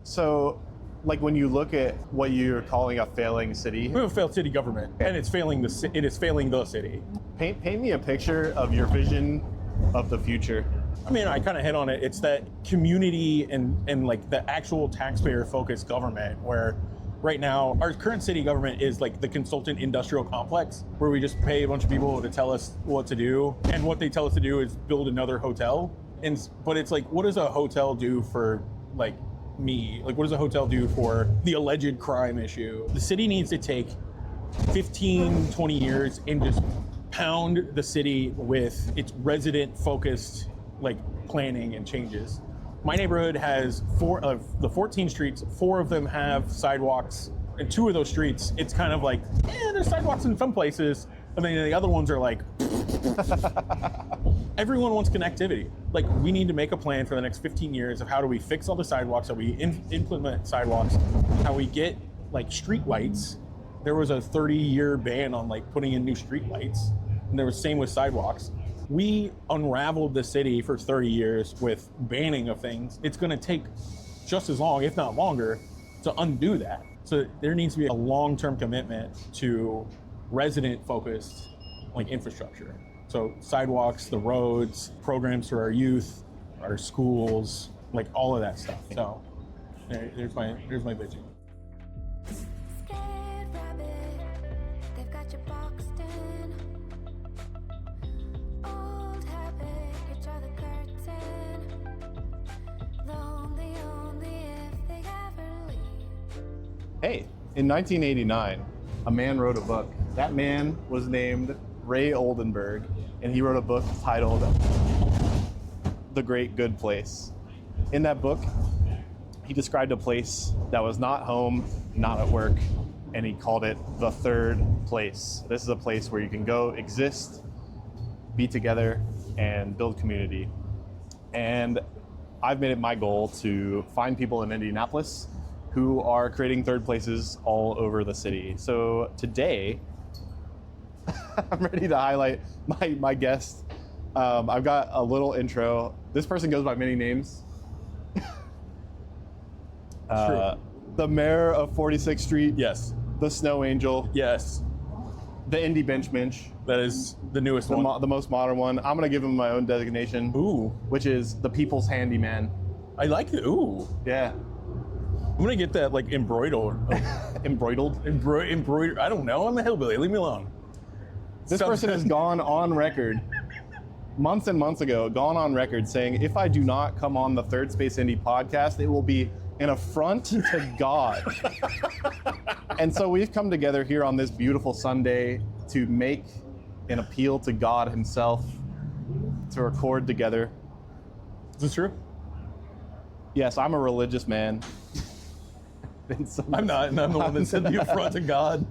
So, like when you look at what you're calling a failing city, We have a failed city government, and it's failing it is failing the city. paint me a picture of your vision of the future. I mean, I kind of hit on it. It's that community and like the actual taxpayer-focused government where right now our current city government is like the consultant industrial complex where we just pay a bunch of people to tell us what to do. And what they tell us to do is build another hotel. But it's like, what does a hotel do for like me? Like, what does a hotel do for the alleged crime issue? The city needs to take 15, 20 years and just pound the city with its resident-focused like planning and changes. My neighborhood has 4 of the 14 streets, 4 of them have sidewalks, and 2 of those streets, it's kind of like, there's sidewalks in some places, and then the other ones are like, everyone wants connectivity. Like, we need to make a plan for the next 15 years of how do we fix all the sidewalks, how we implement sidewalks, how we get like street lights. There was a 30-year ban on like putting in new street lights, and there was same with sidewalks. We unraveled the city for 30 years with banning of things. It's going to take just as long, if not longer, to undo that. So there needs to be a long-term commitment to resident-focused like infrastructure. So sidewalks, the roads, programs for our youth, our schools, like all of that stuff. So here's my vision. Scared rabbit, they've got you boxed in. Old habit, you draw the curtain. Lonely only if they ever leave. Hey, in 1989, a man wrote a book. That man was named Ray Oldenburg, and he wrote a book titled The Great Good Place. In that book, he described a place that was not home, not at work, and he called it the third place. This is a place where you can go exist, be together, and build community. And I've made it my goal to find people in Indianapolis who are creating third places all over the city. So today, I'm ready to highlight my guest. I've got a little intro. This person goes by many names. The mayor of 46th Street. Yes. The Snow Angel. Yes. The Indy Bench Mench. That is the newest one. The most modern one. I'm going to give him my own designation. Ooh. Which is the People's Handyman. I like it. Ooh. Yeah. I'm going to get that like embroidered. Embroidered? Embroidered. I don't know. I'm a hillbilly. Leave me alone. This person has gone on record months and months ago, gone on record saying, if I do not come on the Third Space Indy podcast, it will be an affront to God. And so we've come together here on this beautiful Sunday to make an appeal to God himself, to record together. Is this true? Yes, I'm a religious man. I'm not, and I'm the one that said the affront to God.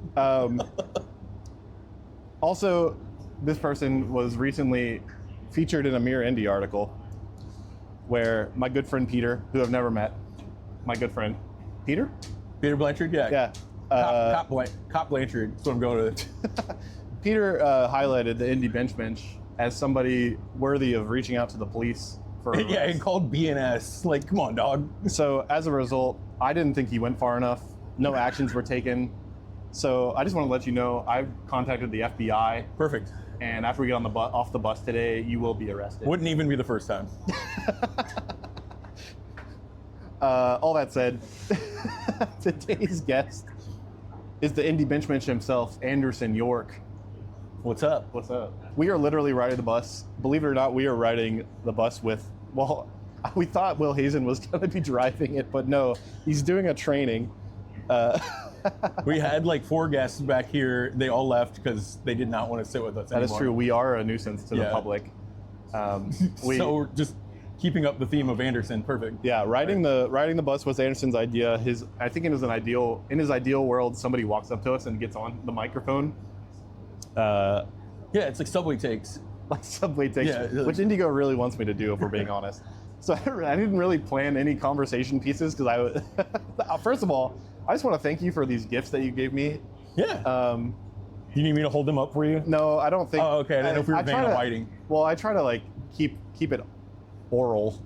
Also, this person was recently featured in a Mirror Indy article where my good friend Peter, who I've never met, my good friend Peter Blanchard, yeah. Yeah. Cop Blanchard, that's what I'm going with. Peter highlighted the Indy Bench Mench as somebody worthy of reaching out to the police for a Yeah, arrest. he called BNS. Like, come on, dog. So as a result, I didn't think he went far enough. No actions were taken. So I just want to let you know, I've contacted the FBI. Perfect. And after we get on the off the bus today, you will be arrested. Wouldn't even be the first time. All that said, today's guest is the Indy Bench Mench himself, Anderson York. What's up? What's up? We are literally riding the bus. Believe it or not, we are riding the bus with, well, we thought Will Hazen was going to be driving it, but no, he's doing a training. We had like 4 guests back here. They all left because they did not want to sit with us anymore. That is true. We are a nuisance to the public. So we're just keeping up the theme of Anderson. Perfect. Yeah, riding the bus was Anderson's idea. I think in his ideal world, somebody walks up to us and gets on the microphone. Yeah, it's like Subway Takes. Like Subway Takes, Yeah, which Indigo really wants me to do, if we're being honest. So I didn't really plan any conversation pieces because first of all, I just want to thank you for these gifts that you gave me. Yeah. You need me to hold them up for you? No, I don't think. Oh, okay. I didn't know if we were paying a hiding. Well, I try to like keep it oral.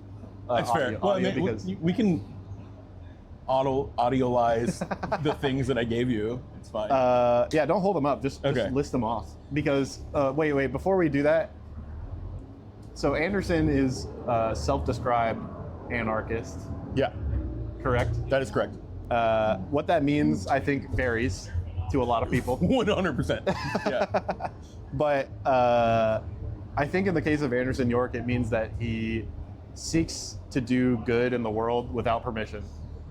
That's fair. Audio, Well, I mean, because we can. audiolize the things that I gave you. It's fine. Yeah, don't hold them up. Just list them off. Because, wait, before we do that, so Anderson is a self-described anarchist, Yeah, correct? that is correct. What that means, I think, varies to a lot of people. 100%. Yeah. But I think in the case of Anderson York, it means that he seeks to do good in the world without permission.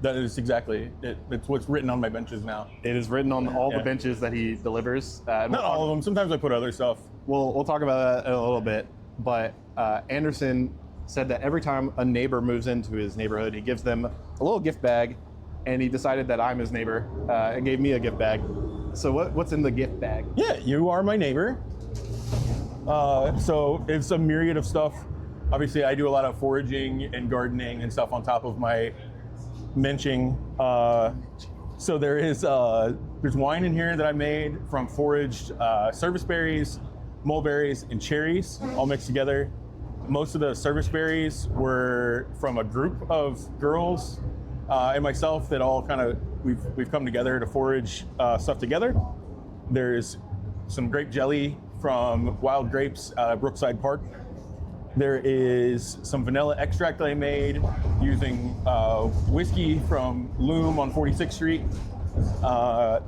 That is exactly it. It's what's written on my benches now. It is written on all the Yeah. benches that he delivers. Not all of them. Sometimes I put other stuff. We'll talk about that in a little bit. But Anderson said that every time a neighbor moves into his neighborhood, he gives them a little gift bag, and he decided that I'm his neighbor and gave me a gift bag. So what's in the gift bag? Yeah, you are my neighbor. So it's a myriad of stuff. Obviously, I do a lot of foraging and gardening and stuff on top of my menching. So there's wine in here that I made from foraged service berries, mulberries, and cherries all mixed together. Most of the service berries were from a group of girls and myself that all kind of we've come together to forage stuff together. There's some grape jelly from wild grapes out of Brookside Park. There is some vanilla extract that I made using whiskey from Loom on 46th Street.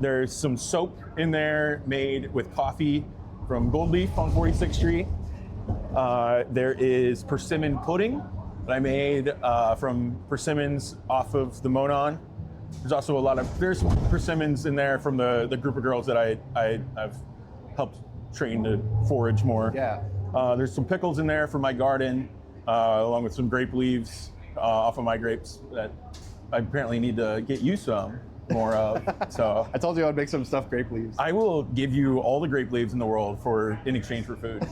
There's some soap in there made with coffee from Gold Leaf on 46th Street. There is persimmon pudding that I made from persimmons off of the Monon. There's also there's persimmons in there from the group of girls that I've helped train to forage more. Yeah. There's some pickles in there from my garden, along with some grape leaves off of my grapes that I apparently need to get you some more of. So I told you I'd make some stuffed grape leaves. I will give you all the grape leaves in the world in exchange for food.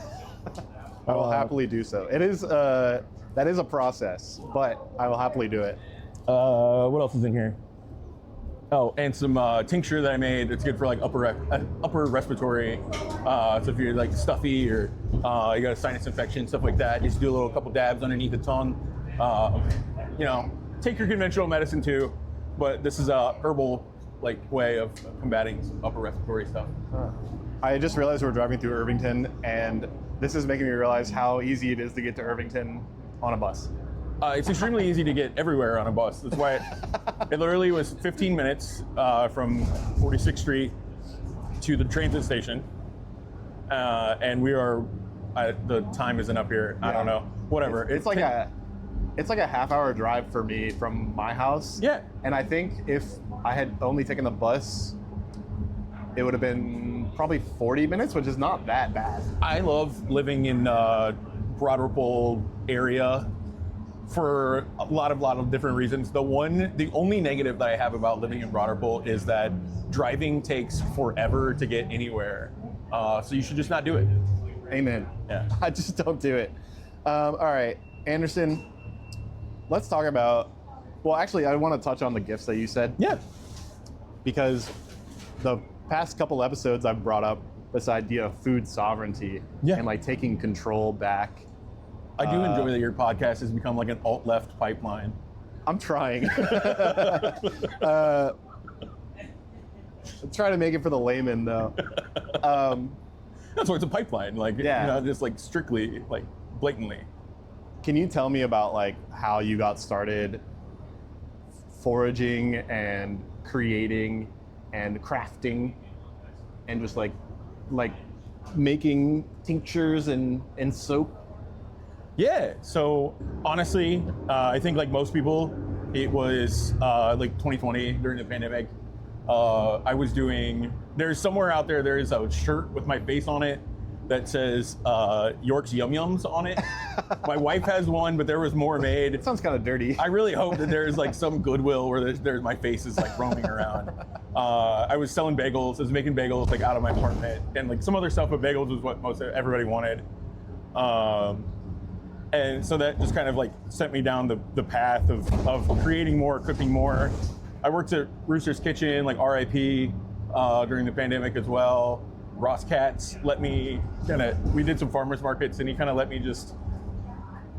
I will happily do so. It is that is a process, but I will happily do it. What else is in here? Oh, and some tincture that I made. It's good for like upper respiratory. So if you're like stuffy or you got a sinus infection, stuff like that, just do a couple dabs underneath the tongue. Take your conventional medicine too, but this is a herbal way of combating upper respiratory stuff. I just realized we're driving through Irvington, and this is making me realize how easy it is to get to Irvington on a bus. It's extremely easy to get everywhere on a bus. That's why it literally was 15 minutes from 46th Street to the transit station. And we are, the time isn't up here. I don't know. Whatever. It's like a half-hour drive for me from my house. Yeah. And I think if I had only taken the bus, it would have been probably 40 minutes, which is not that bad. I love living in Broad Ripple area for a lot of different reasons. The only negative that I have about living in Broad Ripple is that driving takes forever to get anywhere. So you should just not do it. Amen. Yeah. I just don't do it. All right, Anderson, let's talk about, well, actually, I want to touch on the gifts that you said. Yeah. Because the past couple episodes I've brought up this idea of food sovereignty and taking control back. I do enjoy that your podcast has become like an alt-left pipeline. I'm trying. Try to make it for the layman, though. That's why it's a pipeline, just strictly, blatantly. Can you tell me about how you got started foraging and creating and crafting and just making tinctures and soap? Yeah, so honestly, I think like most people, it was 2020 during the pandemic. I was there's somewhere out there is a shirt with my face on it that says York's Yum Yums on it. My wife has one, but there was more made. It sounds kind of dirty. I really hope that there's some Goodwill where there's my face is roaming around. I was selling bagels. I was making bagels out of my apartment and some other stuff, but bagels was what everybody wanted. And so that just kind of sent me down the path of creating more, cooking more. I worked at Rooster's Kitchen, RIP, during the pandemic as well. Ross Katz let me we did some farmers markets and he let me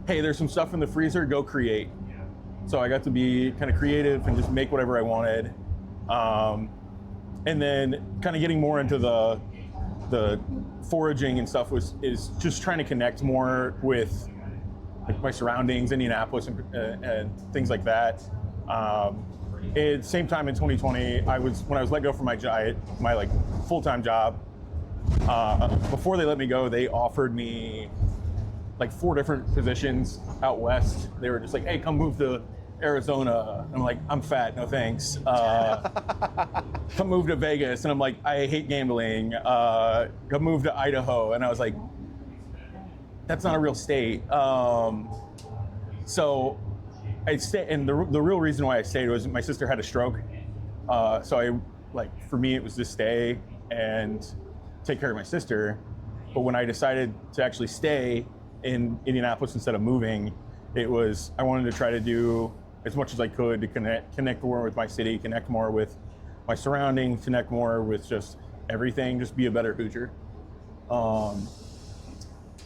hey, there's some stuff in the freezer, go create. So I got to be kind of creative and just make whatever I wanted. And then kind of getting more into the foraging and stuff is just trying to connect more with like my surroundings, Indianapolis and things like that. At the same time in 2020, when I was let go from my like full-time job, before they let me go, they offered me like 4 different positions out west. They were just like, hey, come move to Arizona. I'm like, I'm fat, no thanks. Come move to Vegas. And I'm like, I hate gambling. Come move to Idaho. And I was like, that's not a real state. So I stayed, and the real reason why I stayed was my sister had a stroke. So for me, it was to stay and take care of my sister. But when I decided to actually stay in Indianapolis instead of moving, I wanted to try to do as much as I could to connect more with my city, connect more with my surroundings, connect more with just everything, just be a better Hoosier.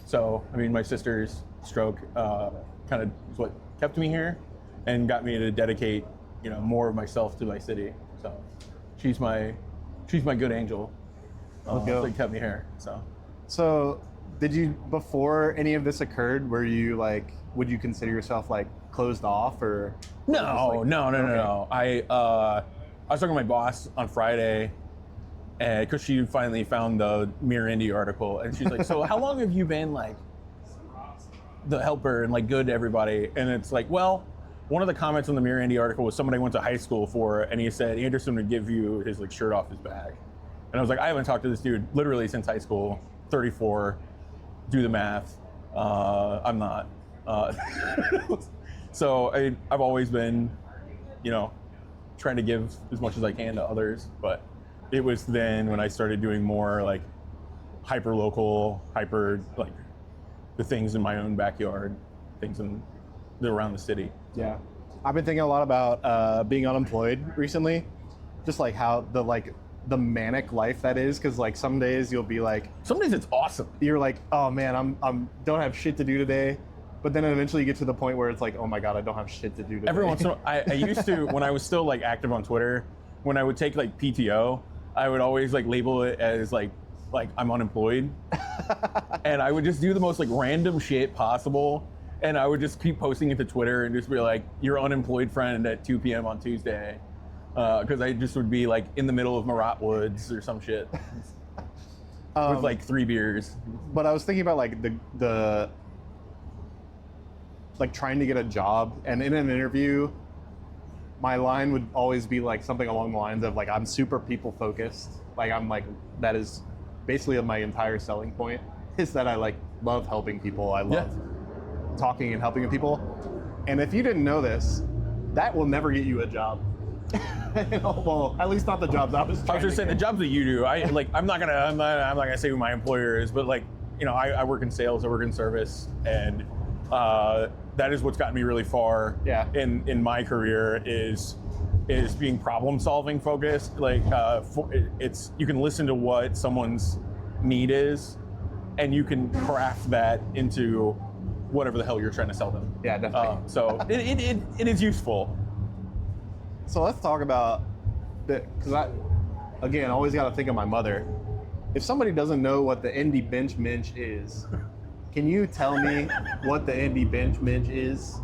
So, I mean, my sister's stroke kind of is what kept me here and got me to dedicate, more of myself to my city. So, she's my good angel. That kept me here. So, did you, before any of this occurred, would you consider yourself like closed off or? No. I was talking to my boss on Friday, and because she finally found the Mirror Indy article, and she's like, "So how long have you been like the helper and like good to everybody?" And it's like, well, one of the comments on the Mirror Indy article was somebody I went to high school for, and he said Anderson would give you his like shirt off his back, and I was like, I haven't talked to this dude literally since high school. 34, do the math. I'm not. So I've always been, trying to give as much as I can to others, but it was then when I started doing more like hyper local, like the things in my own backyard, things around the city. Yeah. I've been thinking a lot about being unemployed recently, just like how the manic life that is, because like some days you'll be like, some days it's awesome. You're like, oh man, I'm don't have shit to do today. But then eventually you get to the point where it's like, oh my God, I don't have shit to do today. Every once in a while, I used to, when I was still like active on Twitter, when I would take like PTO, I would always like label it as like I'm unemployed. And I would just do the most like random shit possible. And I would just keep posting it to Twitter and just be like, your unemployed friend at 2 p.m. on Tuesday. Because I just would be like in the middle of Marat Woods or some shit with like 3 beers. But I was thinking about like the like trying to get a job, and in an interview, my line would always be like something along the lines of like, I'm super people focused. Like I'm like, that is basically my entire selling point is that I like love helping people. I love talking and helping people. And if you didn't know this, that will never get you a job. Well, at least not the jobs I was trying I was just saying the jobs that you do. I'm not gonna say who my employer is, but like, I work in sales, I work in service, and that is what's gotten me really far in my career is being problem solving focused. Like you can listen to what someone's need is, and you can craft that into whatever the hell you're trying to sell them. Yeah, definitely. So it is useful. So let's talk about because I always got to think of my mother. If somebody doesn't know what the Indy Bench Mench is, can you tell me what the Indy Bench Mench is?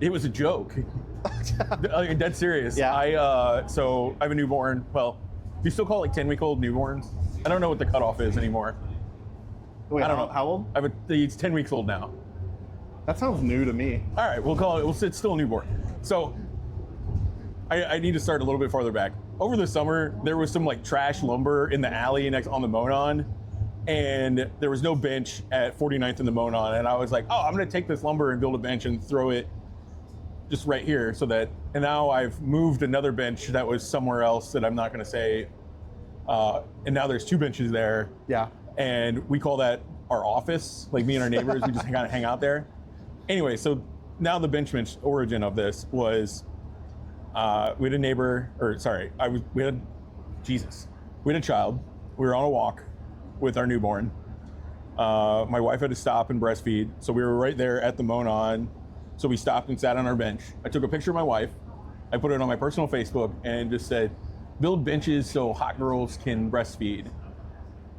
It was a joke. Dead serious. Yeah. So I have a newborn. Well, do you still call it like 10-week-old newborns? I don't know what the cutoff is anymore. Wait, I don't know. How old? It's 10 weeks old now. That sounds new to me. All right, we'll call it. It's still a newborn. So I need to start a little bit farther back. Over the summer, there was some like trash lumber in the alley next on the Monon, and there was no bench at 49th and the Monon. And I was like, oh, I'm gonna take this lumber and build a bench and throw it just right here and now I've moved another bench that was somewhere else that I'm not gonna say. And now there's 2 benches there. Yeah. And we call that our office. Like me and our neighbors, we just kind of hang out there. Anyway, so now the Bench Mench origin of this was, we had a neighbor, we had a child. We were on a walk with our newborn. My wife had to stop and breastfeed, so we were right there at the Monon, So we stopped and sat on our bench. I took a picture of my wife. I put it on my personal Facebook and just said, build benches so hot girls can breastfeed.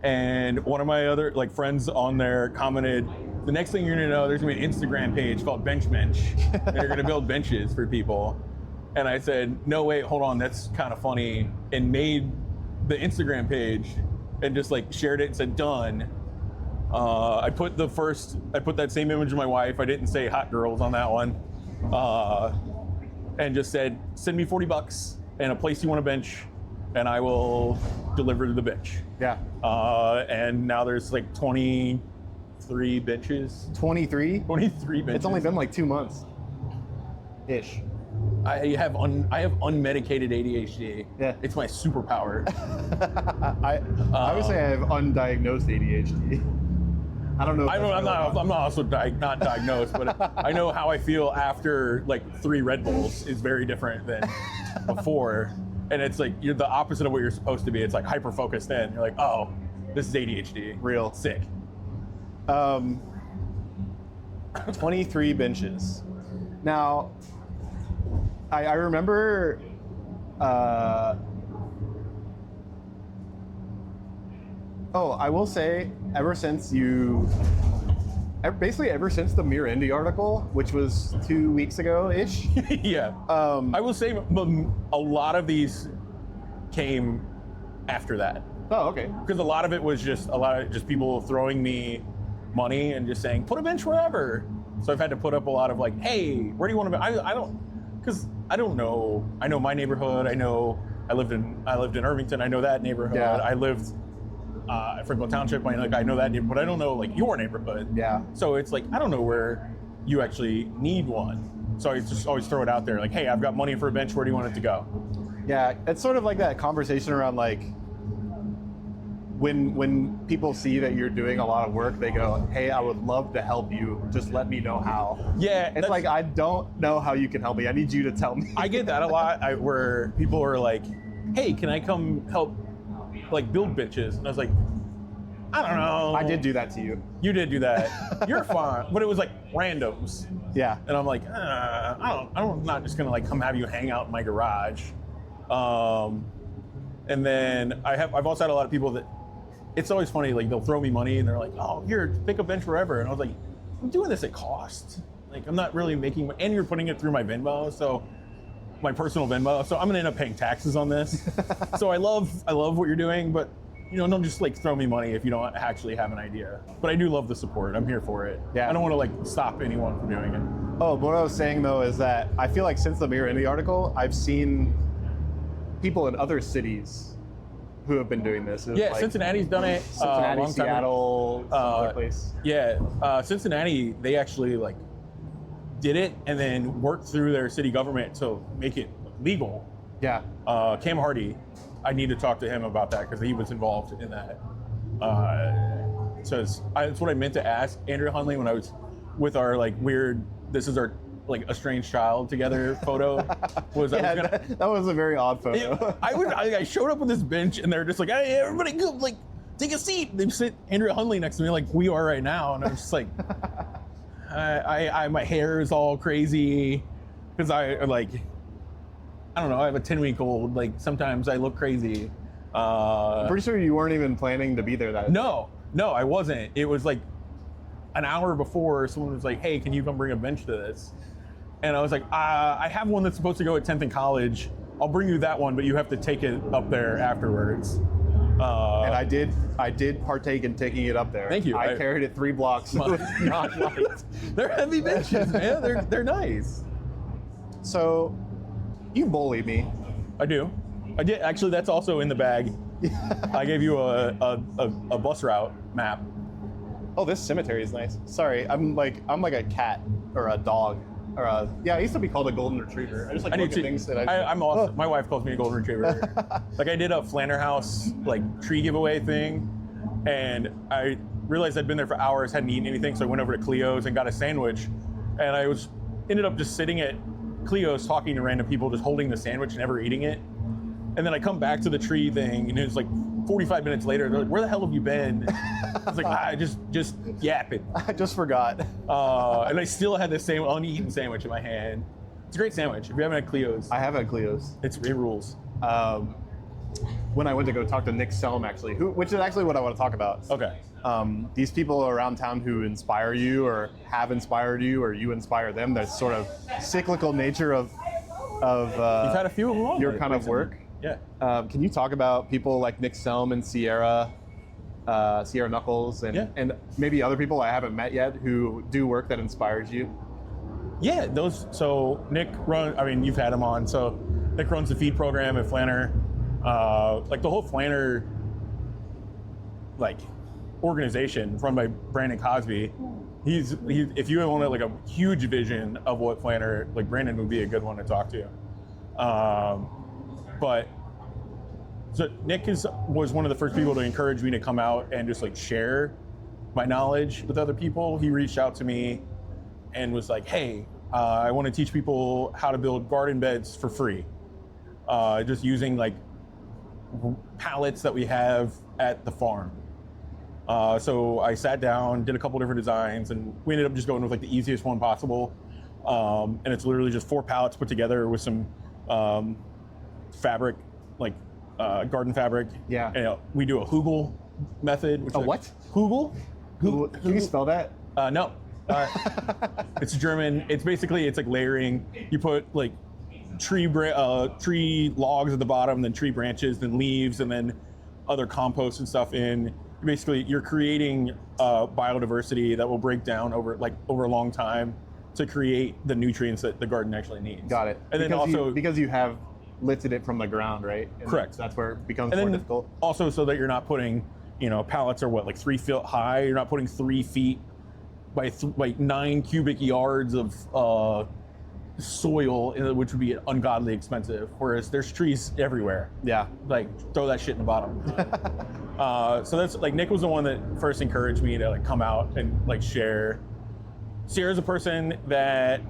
And one of my other like friends on there commented, the next thing you're gonna know, there's gonna be an Instagram page called Bench Mench. And they're gonna build benches for people. And I said, no, wait, hold on, that's kind of funny. And made the Instagram page and just like shared it and said, done. I put that same image of my wife. I didn't say hot girls on that one. And just said, send me $40 and a place you want to bench, and I will deliver to the bench. Yeah. And now there's like 23 benches. 23? 23 benches. It's only been like 2 months. Ish. I have unmedicated ADHD. Yeah. It's my superpower. I would say I have undiagnosed ADHD. I don't know. I'm not also not diagnosed, but I know how I feel after like 3 Red Bulls is very different than before. And it's like you're the opposite of what you're supposed to be. It's like hyper focused in. You're like, oh, this is ADHD. Real. Sick. 23 benches. Now, I remember I will say, ever since the Mirror Indy article, which was 2 weeks ago-ish. Yeah. I will say a lot of these came after that. Oh, okay. Because a lot of it was just people throwing me money and just saying, put a bench wherever. So I've had to put up a lot of like, hey, where do you want to be? Because I don't know. I know my neighborhood. I lived in Irvington. I know that neighborhood. Yeah. I lived at Franklin Township. I know that neighborhood, but I don't know like your neighborhood. Yeah. So it's like, I don't know where you actually need one. So I just always throw it out there. Like, hey, I've got money for a bench. Where do you want it to go? Yeah. It's sort of like that conversation around like, when people see that you're doing a lot of work, they go, hey, I would love to help you. Just let me know how. Yeah. It's like, I don't know how you can help me. I need you to tell me. I get that a lot where people are like, hey, can I come help like build benches? And I was like, I don't know. I did do that to you. You did do that. You're fine. But it was like randoms. Yeah. And I'm like, I'm not just gonna like come have you hang out in my garage. And then I've also had a lot of people that, it's always funny, like they'll throw me money and they're like, oh, here, pick a bench wherever. And I was like, I'm doing this at cost. Like, I'm not really making, and you're putting it through my Venmo, so my personal Venmo. So I'm gonna end up paying taxes on this. So I love what you're doing, but don't just like throw me money if you don't actually have an idea. But I do love the support. I'm here for it. Yeah. I don't want to like stop anyone from doing it. Oh, but what I was saying though is that I feel like since the Mirror Indy article, I've seen people in other cities who have been doing this. Yeah, like Cincinnati's done it. Cincinnati, long time Seattle, some other place. Yeah, Cincinnati, they actually like did it and then worked through their city government to make it legal. Yeah. Cam Hardy, I need to talk to him about that because he was involved in that. So that's what I meant to ask Andrea Hunley when I was with our like weird, this is our like a strange child together photo. That was a very odd photo. I showed up with this bench and they're just like, hey, everybody go, like take a seat. They sit Andrea Hunley next to me like we are right now, and I'm just like, my hair is all crazy because I don't know. I have a 10-week-old. Like sometimes I look crazy. I'm pretty sure you weren't even planning to be there that day. No, I wasn't. It was like an hour before someone was like, hey, can you come bring a bench to this? And I was like, I have one that's supposed to go at 10th in college. I'll bring you that one, but you have to take it up there afterwards. And I did partake in taking it up there. Thank you. I carried it 3 blocks. It was not light. They're heavy benches, man. They're nice. So, you bullied me. I do. I did. Actually, that's also in the bag. I gave you a bus route map. Oh, this cemetery is nice. Sorry, I'm like a cat or a dog. I used to be called a golden retriever. I just like look at things that I'm awesome. My wife calls me a golden retriever. Like I did a Flanner House like tree giveaway thing, and I realized I'd been there for hours, hadn't eaten anything, so I went over to Cleo's and got a sandwich, and I ended up just sitting at Cleo's talking to random people, just holding the sandwich, never eating it. And then I come back to the tree thing, and it's like 45 minutes later, they're like, where the hell have you been? I was like, I just yapping. I just forgot. And I still had the same uneaten sandwich in my hand. It's a great sandwich. If you haven't had Cleo's, I have had Cleo's. it rules. When I went to go talk to Nick Selm, actually, which is actually what I want to talk about. Okay. These people around town who inspire you or have inspired you or you inspire them, that sort of cyclical nature of You've had a few of them your kind of work. Yeah. Can you talk about people like Nick Selm and Sierra Knuckles and maybe other people I haven't met yet who do work that inspires you? Yeah, so Nick you've had him on. So Nick runs the feed program at Flanner. Like the whole Flanner organization run by Brandon Cosby. If you want like a huge vision of what Flanner, like Brandon would be a good one to talk to. But so Nick was one of the first people to encourage me to come out and just like share my knowledge with other people. He reached out to me and was like, hey, I want to teach people how to build garden beds for free. Just using like pallets that we have at the farm. So I sat down, did a couple different designs, and we ended up just going with like the easiest one possible. And it's literally just 4 pallets put together with some fabric, like garden fabric. Yeah. And, we do a hugel method. Which what? Hugel? Can you spell that? No. It's German. It's like layering. You put like tree logs at the bottom, then tree branches, then leaves, and then other compost and stuff in. Basically, you're creating biodiversity that will break down over a long time to create the nutrients that the garden actually needs. Got it. And because you have lifted it from the ground, right? And correct. That's where it becomes more difficult. Also, so that you're not putting, pallets are like 3 feet high. You're not putting 3 feet by 9 cubic yards of soil, which would be ungodly expensive. Whereas there's trees everywhere. Yeah. Like throw that shit in the bottom. So that's like Nick was the one that first encouraged me to like come out and like share. Sierra's a person that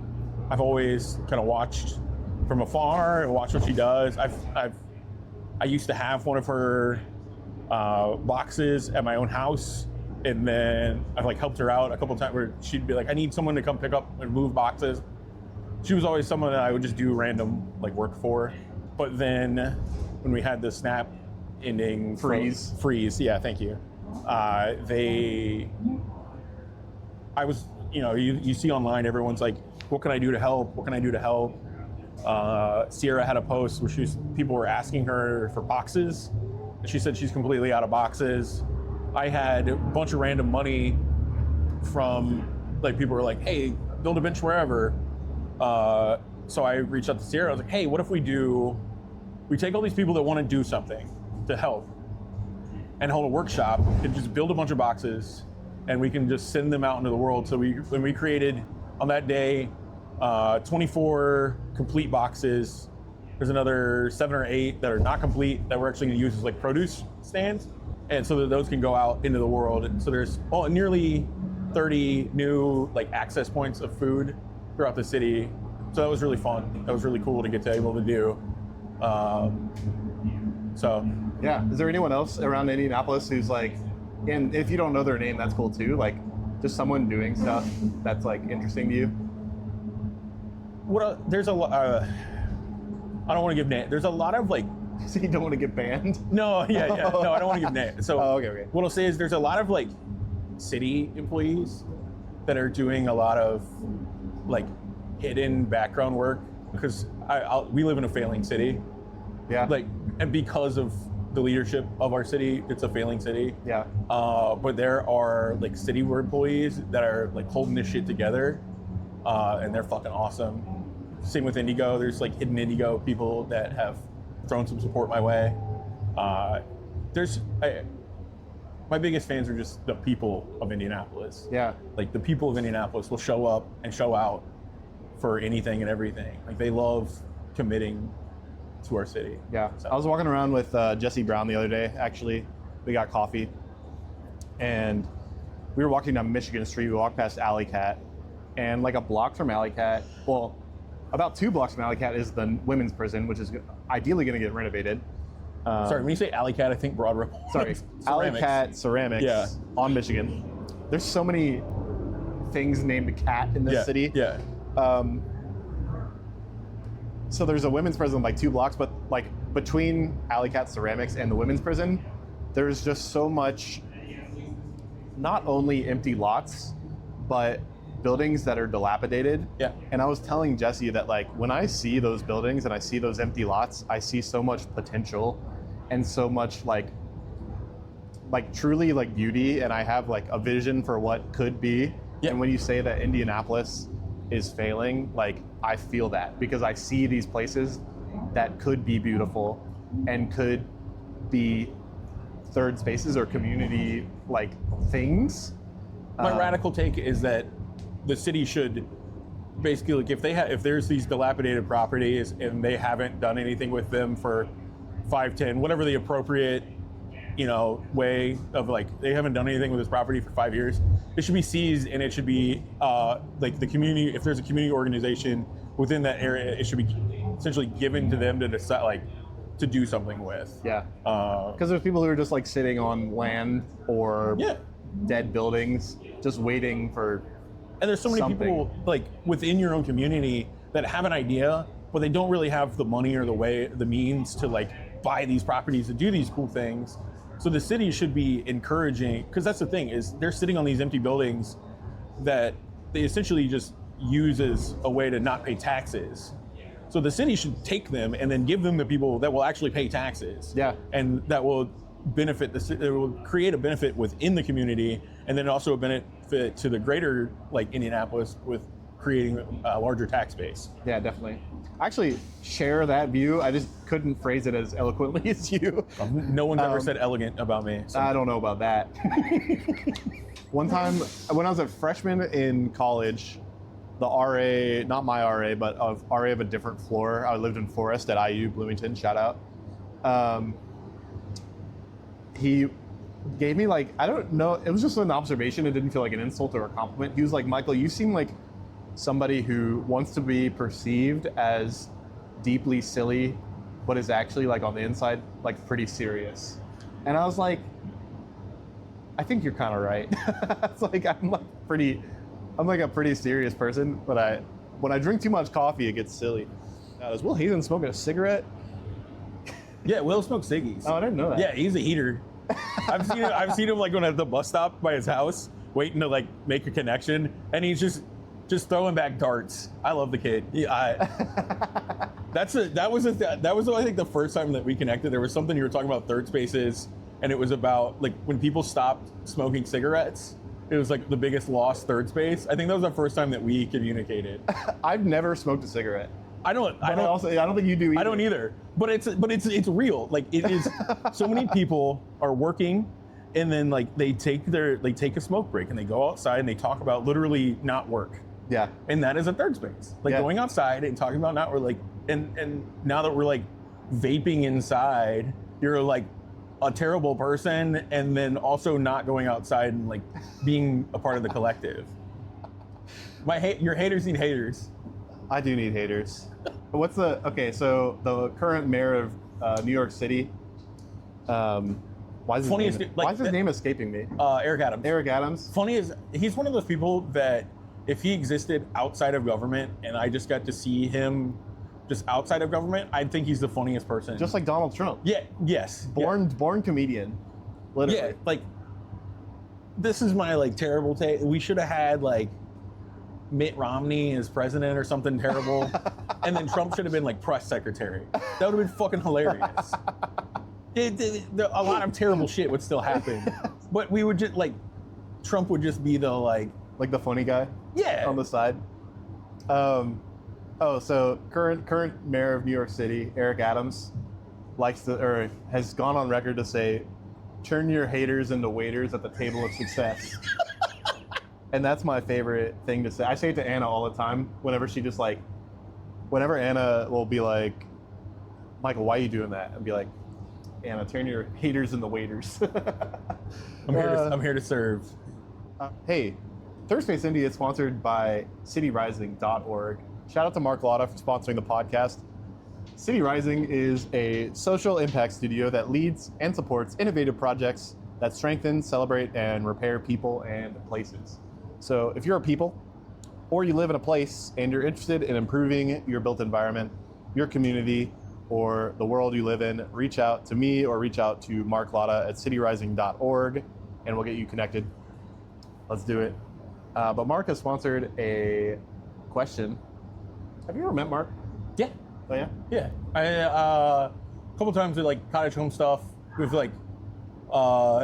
I've always kind of watched from afar and watched what she does. I used to have one of her boxes at my own house, and then I've like helped her out a couple of times where she'd be like, I need someone to come pick up and move boxes. She was always someone that I would just do random like work for. But then when we had the snap ending freeze, yeah, thank you. You see online, everyone's like, what can I do to help? What can I do to help? Sierra had a post where people were asking her for boxes. She said she's completely out of boxes. I had a bunch of random money from like people were like, hey, build a bench wherever. So I reached out to Sierra. I was like, hey, what if we take all these people that want to do something to help and hold a workshop and just build a bunch of boxes, and we can just send them out into the world. So when we created on that day 24 complete boxes. There's another 7 or 8 that are not complete that we're actually going to use as like produce stands, and so that those can go out into the world. And so there's nearly 30 new like access points of food throughout the city. So that was really fun. That was really cool to get to able to do. Yeah. Is there anyone else around Indianapolis who's like, and if you don't know their name, that's cool too. Like, just someone doing stuff that's like interesting to you. There's a lot. I don't want to give names. There's a lot of like. So you don't want to get banned? No, yeah. No, I don't want to give names. So okay. What I'll say is there's a lot of like city employees that are doing a lot of like hidden background work because we live in a failing city. Yeah. Like, and because of the leadership of our city, it's a failing city. Yeah. But there are like city employees that are like holding this shit together, and they're fucking awesome. Same with Indigo. There's like hidden Indigo people that have thrown some support my way. My biggest fans are just the people of Indianapolis. Yeah. Like the people of Indianapolis will show up and show out for anything and everything. Like they love committing to our city. Yeah. So. I was walking around with Jesse Brown the other day, actually. We got coffee. And we were walking down Michigan Street. We walked past Alley Cat. And like a block from Alley Cat, well, about 2 blocks from Alley Cat is the women's prison, which is ideally going to get renovated. Sorry, when you say Alley Cat, I think Broad Ripple. Sorry, Alley Cat Ceramics Yeah. on Michigan. There's so many things named Cat in this city. Yeah. So there's a women's prison like 2 blocks, but like between Alley Cat Ceramics and the women's prison, there's just so much, not only empty lots, but buildings that are dilapidated. Yeah. And I was telling Jesse that like when I see those buildings and I see those empty lots, I see so much potential and so much like truly like beauty, and I have like a vision for what could be. Yeah. And when you say that Indianapolis is failing, like I feel that because I see these places that could be beautiful and could be third spaces or community like things. My radical take is that the city should basically, like, if there's these dilapidated properties and they haven't done anything with them for 5, 10, whatever the appropriate, way of like, they haven't done anything with this property for 5 years, it should be seized, and it should be like the community, if there's a community organization within that area, it should be essentially given to them to decide, like, to do something with. Yeah. Because there's people who are just like sitting on land or dead buildings, just waiting for. And there's so many something. people like within your own community that have an idea, but they don't really have the money or the means to like buy these properties to do these cool things. So the city should be encouraging, because that's the thing, is they're sitting on these empty buildings that they essentially just use as a way to not pay taxes. So the city should take them and then give them to people that will actually pay taxes. Yeah. And that will benefit it will create a benefit within the community, and then also a benefit to the greater like Indianapolis with creating a larger tax base. Yeah, definitely. I actually share that view. I just couldn't phrase it as eloquently as you. No one's ever said elegant about me. So. I don't know about that. One time when I was a freshman in college, the RA, not my RA, but of RA of a different floor. I lived in Forest at IU, Bloomington, shout out. He gave me like, I don't know, it was just an observation. It didn't feel like an insult or a compliment. He was like, Michael, you seem like somebody who wants to be perceived as deeply silly, but is actually like on the inside, like pretty serious. And I was like, I think you're kind of right. It's like, I'm like a pretty serious person, but when I drink too much coffee, it gets silly. Is Will Hazen smoking a cigarette? Yeah, Will smokes ciggies. Oh, I didn't know that. Yeah, he's a heater. I've seen him like when at the bus stop by his house, waiting to like make a connection, and he's just throwing back darts. I love the kid. That was I think the first time that we connected. There was something you were talking about third spaces, and it was about like when people stopped smoking cigarettes. It was like the biggest lost third space. I think that was the first time that we communicated. I've never smoked a cigarette. I don't think you do either. I don't either. But it's real. Like it is. So many people are working, and then like they take a smoke break and they go outside and they talk about literally not work. Yeah. And that is a third space. Like going outside and talking about not, we're like, and now that we're like vaping inside, you're like a terrible person, and then also not going outside and like being a part of the collective. Your haters need haters. I do need haters. So the current mayor of New York City, why is his name escaping me? Eric Adams. Eric Adams. Funny is, he's one of those people that if he existed outside of government and I just got to see him just outside of government, I think he's the funniest person. Just like Donald Trump. Yeah, yes. Born comedian. Literally. Yeah, like, this is my like terrible take. We should have had like Mitt Romney as president or something terrible. And then Trump should have been like press secretary. That would have been fucking hilarious. A lot of terrible shit would still happen. But we would just like, Trump would just be the like the funny guy? Yeah. On the side. So current mayor of New York City, Eric Adams, has gone on record to say, turn your haters into waiters at the table of success. And that's my favorite thing to say. I say it to Anna all the time whenever Anna will be like, Michael, why are you doing that? I'd be like, Anna, turn your haters into waiters. I'm here to serve. Hey, Third Space Indy is sponsored by cityrising.org. Shout out to Mark Lotta for sponsoring the podcast. City Rising is a social impact studio that leads and supports innovative projects that strengthen, celebrate, and repair people and places. So if you're a people, or you live in a place and you're interested in improving your built environment, your community, or the world you live in, reach out to me or reach out to Mark Lotta at cityrising.org and we'll get you connected. Let's do it. But Mark has sponsored a question. Have you ever met Mark? Yeah. Oh yeah? Yeah. A couple times with like cottage home stuff. We've like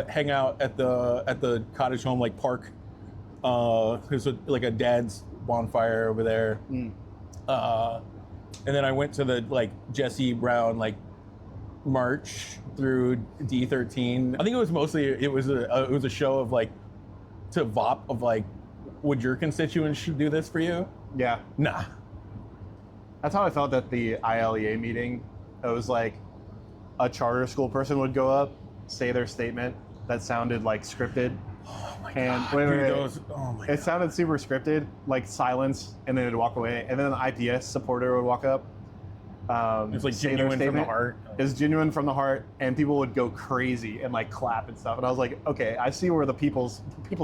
hang out at the cottage home like park. There's like a dad's bonfire over there. And then I went to the like Jesse Brown like march through D13. I think it was mostly it was a show of like to VOP of like, would your constituents do this for you? Yeah. Nah. That's how I felt at the ILEA meeting. It was like a charter school person would go up, say their statement that sounded like scripted. Oh my And god. wait. Oh my It god. sounded super scripted, like silence, and then it'd walk away. And then an IPS supporter would walk up. It's like say their genuine from the statement. heart. It's genuine from the heart, and people would go crazy and like clap and stuff. And I was like, okay, I see where the people's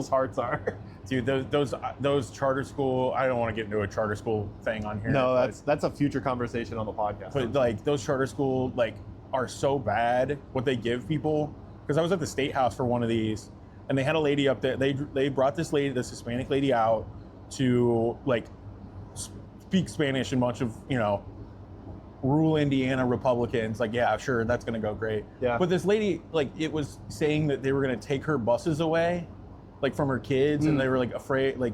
hearts are. Dude, those charter school, I don't want to get into a charter school thing on here. No, but- that's a future conversation on the podcast. But like those charter school like are so bad what they give people. Because I was at the State House for one of these, and they had a lady up there. They brought this Hispanic lady out to like speak Spanish and bunch of rural Indiana Republicans. Like, yeah, sure, that's gonna go great. Yeah. But this lady, like, it was saying that they were gonna take her buses away, like from her kids, and they were like afraid, like.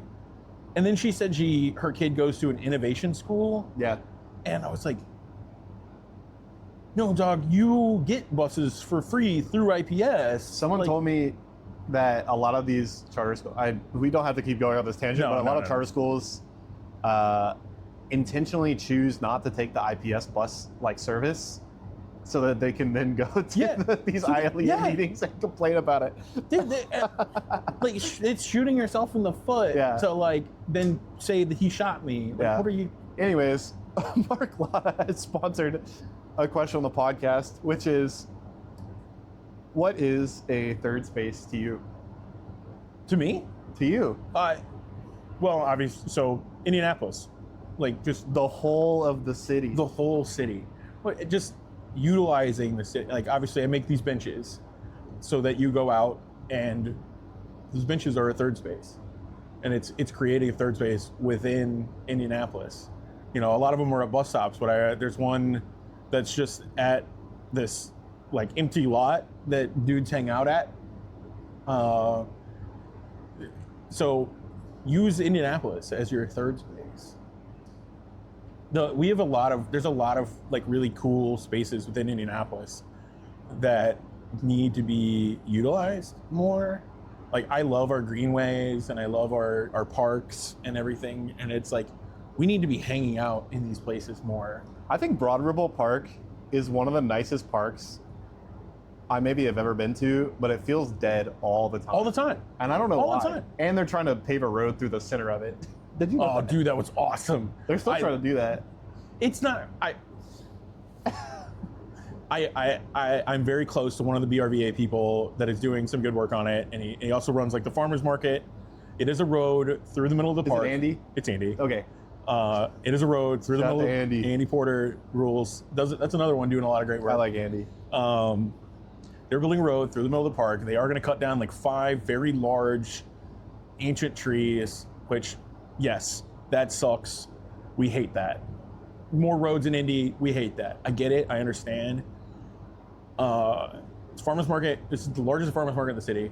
And then she said her kid goes to an innovation school. Yeah. And I was like, no, dog, you get buses for free through IPS. Someone Like, told me that a lot of these charter schools, we don't have to keep going on this tangent, but a lot of charter schools intentionally choose not to take the IPS bus like service so that they can then go to these ILEA meetings and complain about it. Dude, like it's shooting yourself in the foot to like then say that he shot me. Like, what are you? Anyways, Mark Lotta has sponsored a question on the podcast, which is, what is a third space to you? To me? To you? Well, obviously, so Indianapolis, like just The whole of the city. the whole city, but just utilizing the city. Like obviously, I make these benches so that you go out and these benches are a third space, and it's creating a third space within Indianapolis. A lot of them are at bus stops, but there's one that's just at this like empty lot that dudes hang out at. So use Indianapolis as your third space. There's a lot of like really cool spaces within Indianapolis that need to be utilized more. Like I love our greenways and I love our parks and everything, and it's like we need to be hanging out in these places more. I think Broad Ripple Park is one of the nicest parks I maybe have ever been to, but it feels dead all the time. All the time. And I don't know All why. the time. And they're trying to pave a road through the center of it. Did you know Oh, that? dude, that was awesome. They're still trying to do that. It's not. I'm very close to one of the BRVA people that is doing some good work on it, and he also runs like the farmers market. It is a road through the middle of the park. Is it Andy? It's Andy. Okay. It is a road through Shout the out middle. to Andy. Andy Porter rules. That's another one doing a lot of great work. I like Andy. They're building a road through the middle of the park. They are going to cut down like 5 very large ancient trees, which, yes, that sucks. We hate that. More roads in Indy, we hate that. I get it. I understand. It's farmers market. This is the largest farmers market in the city.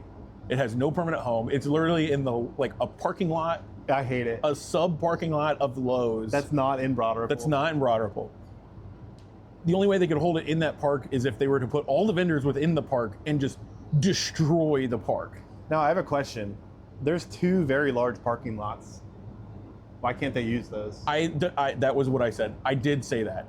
It has no permanent home. It's literally in a parking lot, I hate it. a sub parking lot of Lowe's. That's not in Broad Ripple. That's not in Broad Ripple. The only way they could hold it in that park is if they were to put all the vendors within the park and just destroy the park. Now I have a question. There's 2 very large parking lots Why can't they use those? That was what I said. I did say that.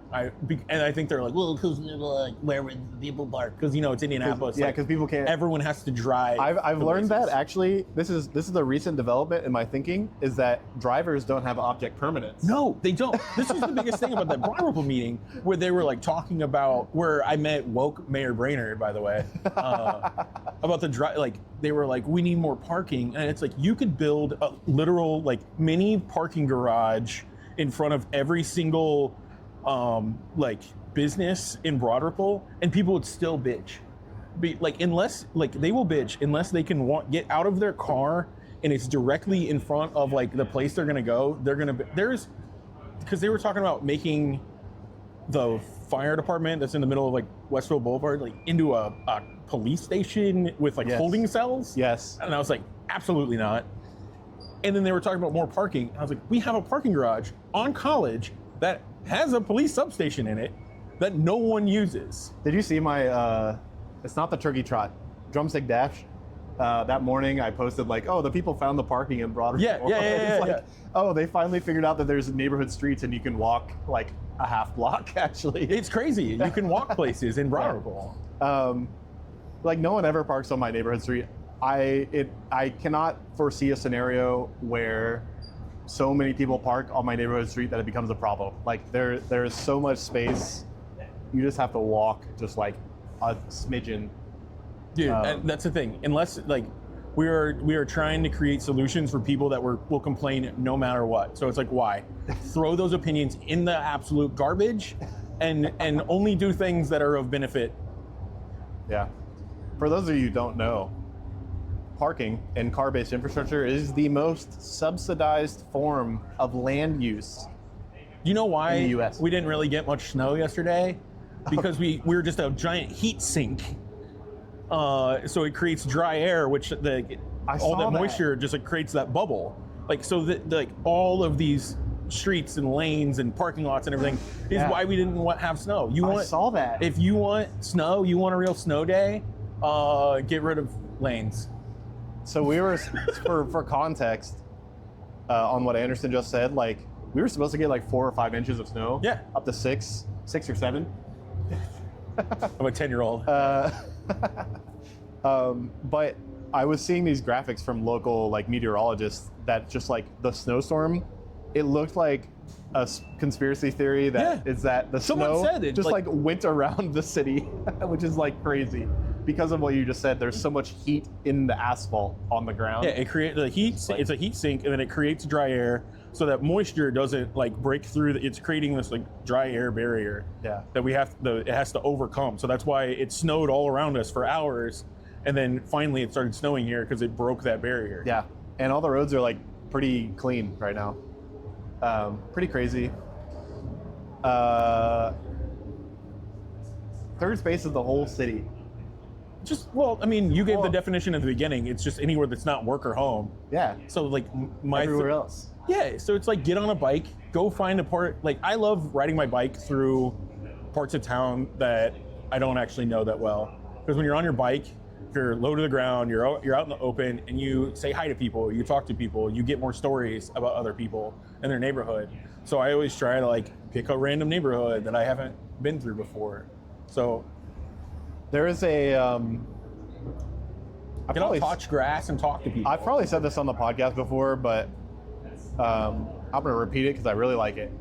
And I think they're like, well, because like where would people park? Because it's Indianapolis. Yeah, like, because people can't. Everyone has to drive. I've learned that actually. This is the recent development in my thinking is that drivers don't have object permanence. No, they don't. This was the biggest thing about that Brown meeting where they were like talking about where I met woke Mayor Brainerd, by the way, about the drive. Like they were like, we need more parking, and it's like you could build a literal like mini parking garage in front of every single like business in Broad Ripple, and people would still bitch. Unless they will bitch unless they can get out of their car and it's directly in front of like the place they're gonna go. Because they were talking about making the fire department that's in the middle of like Westville Boulevard like into a police station with like holding cells. Yes. And I was like, absolutely not. And then they were talking about more parking. I was like, we have a parking garage on College that has a police substation in it that no one uses. Did you see my, it's not the turkey trot, drumstick dash? That morning I posted like, oh, the people found the parking in Broad Ripple. Yeah. Oh, they finally figured out that there's neighborhood streets and you can walk like a half block actually. It's crazy. You can walk places in Broad Ripple. Like no one ever parks on my neighborhood street. I cannot foresee a scenario where so many people park on my neighborhood street that it becomes a problem. Like there is so much space. You just have to walk just like a smidgen. Dude, and that's the thing. Unless like we are trying to create solutions for people that will complain no matter what. So it's like, why? Throw those opinions in the absolute garbage and only do things that are of benefit. Yeah. For those of you who don't know, parking and car-based infrastructure is the most subsidized form of land use. You know why in the US. We didn't really get much snow yesterday? Because we were just a giant heat sink. So it creates dry air, which all that moisture just like creates that bubble. Like so that like all of these streets and lanes and parking lots and everything is why we didn't have snow. I saw that. If you want snow, you want a real snow day, get rid of lanes. So we were, for context, on what Anderson just said, like we were supposed to get like 4 or 5 inches of snow. Yeah. Up to 6 or 7. I'm a 10-year-old. But I was seeing these graphics from local like meteorologists that just like the snowstorm, it looked like a conspiracy theory that is that the Someone snow said it, just like went around the city, which is like crazy. Because of what you just said, there's so much heat in the asphalt on the ground. Yeah, it creates the heat. It's a heat sink, and then it creates dry air, so that moisture doesn't like break through. It's creating this like dry air barrier. Yeah. That it has to overcome. So that's why it snowed all around us for hours, and then finally it started snowing here because it broke that barrier. Yeah, and all the roads are like pretty clean right now. Pretty crazy. Third space is the whole city. You gave the definition at the beginning. It's just anywhere that's not work or home. Yeah. So like everywhere else. Yeah. So it's like get on a bike, go find a part. Like I love riding my bike through parts of town that I don't actually know that well. Because when you're on your bike, you're low to the ground, you're out in the open, and you say hi to people, you talk to people, you get more stories about other people and their neighborhood. So I always try to like pick a random neighborhood that I haven't been through before. So there is a get on touch grass and talk to people. I've probably said this on the podcast before, but I'm gonna repeat it because I really like it.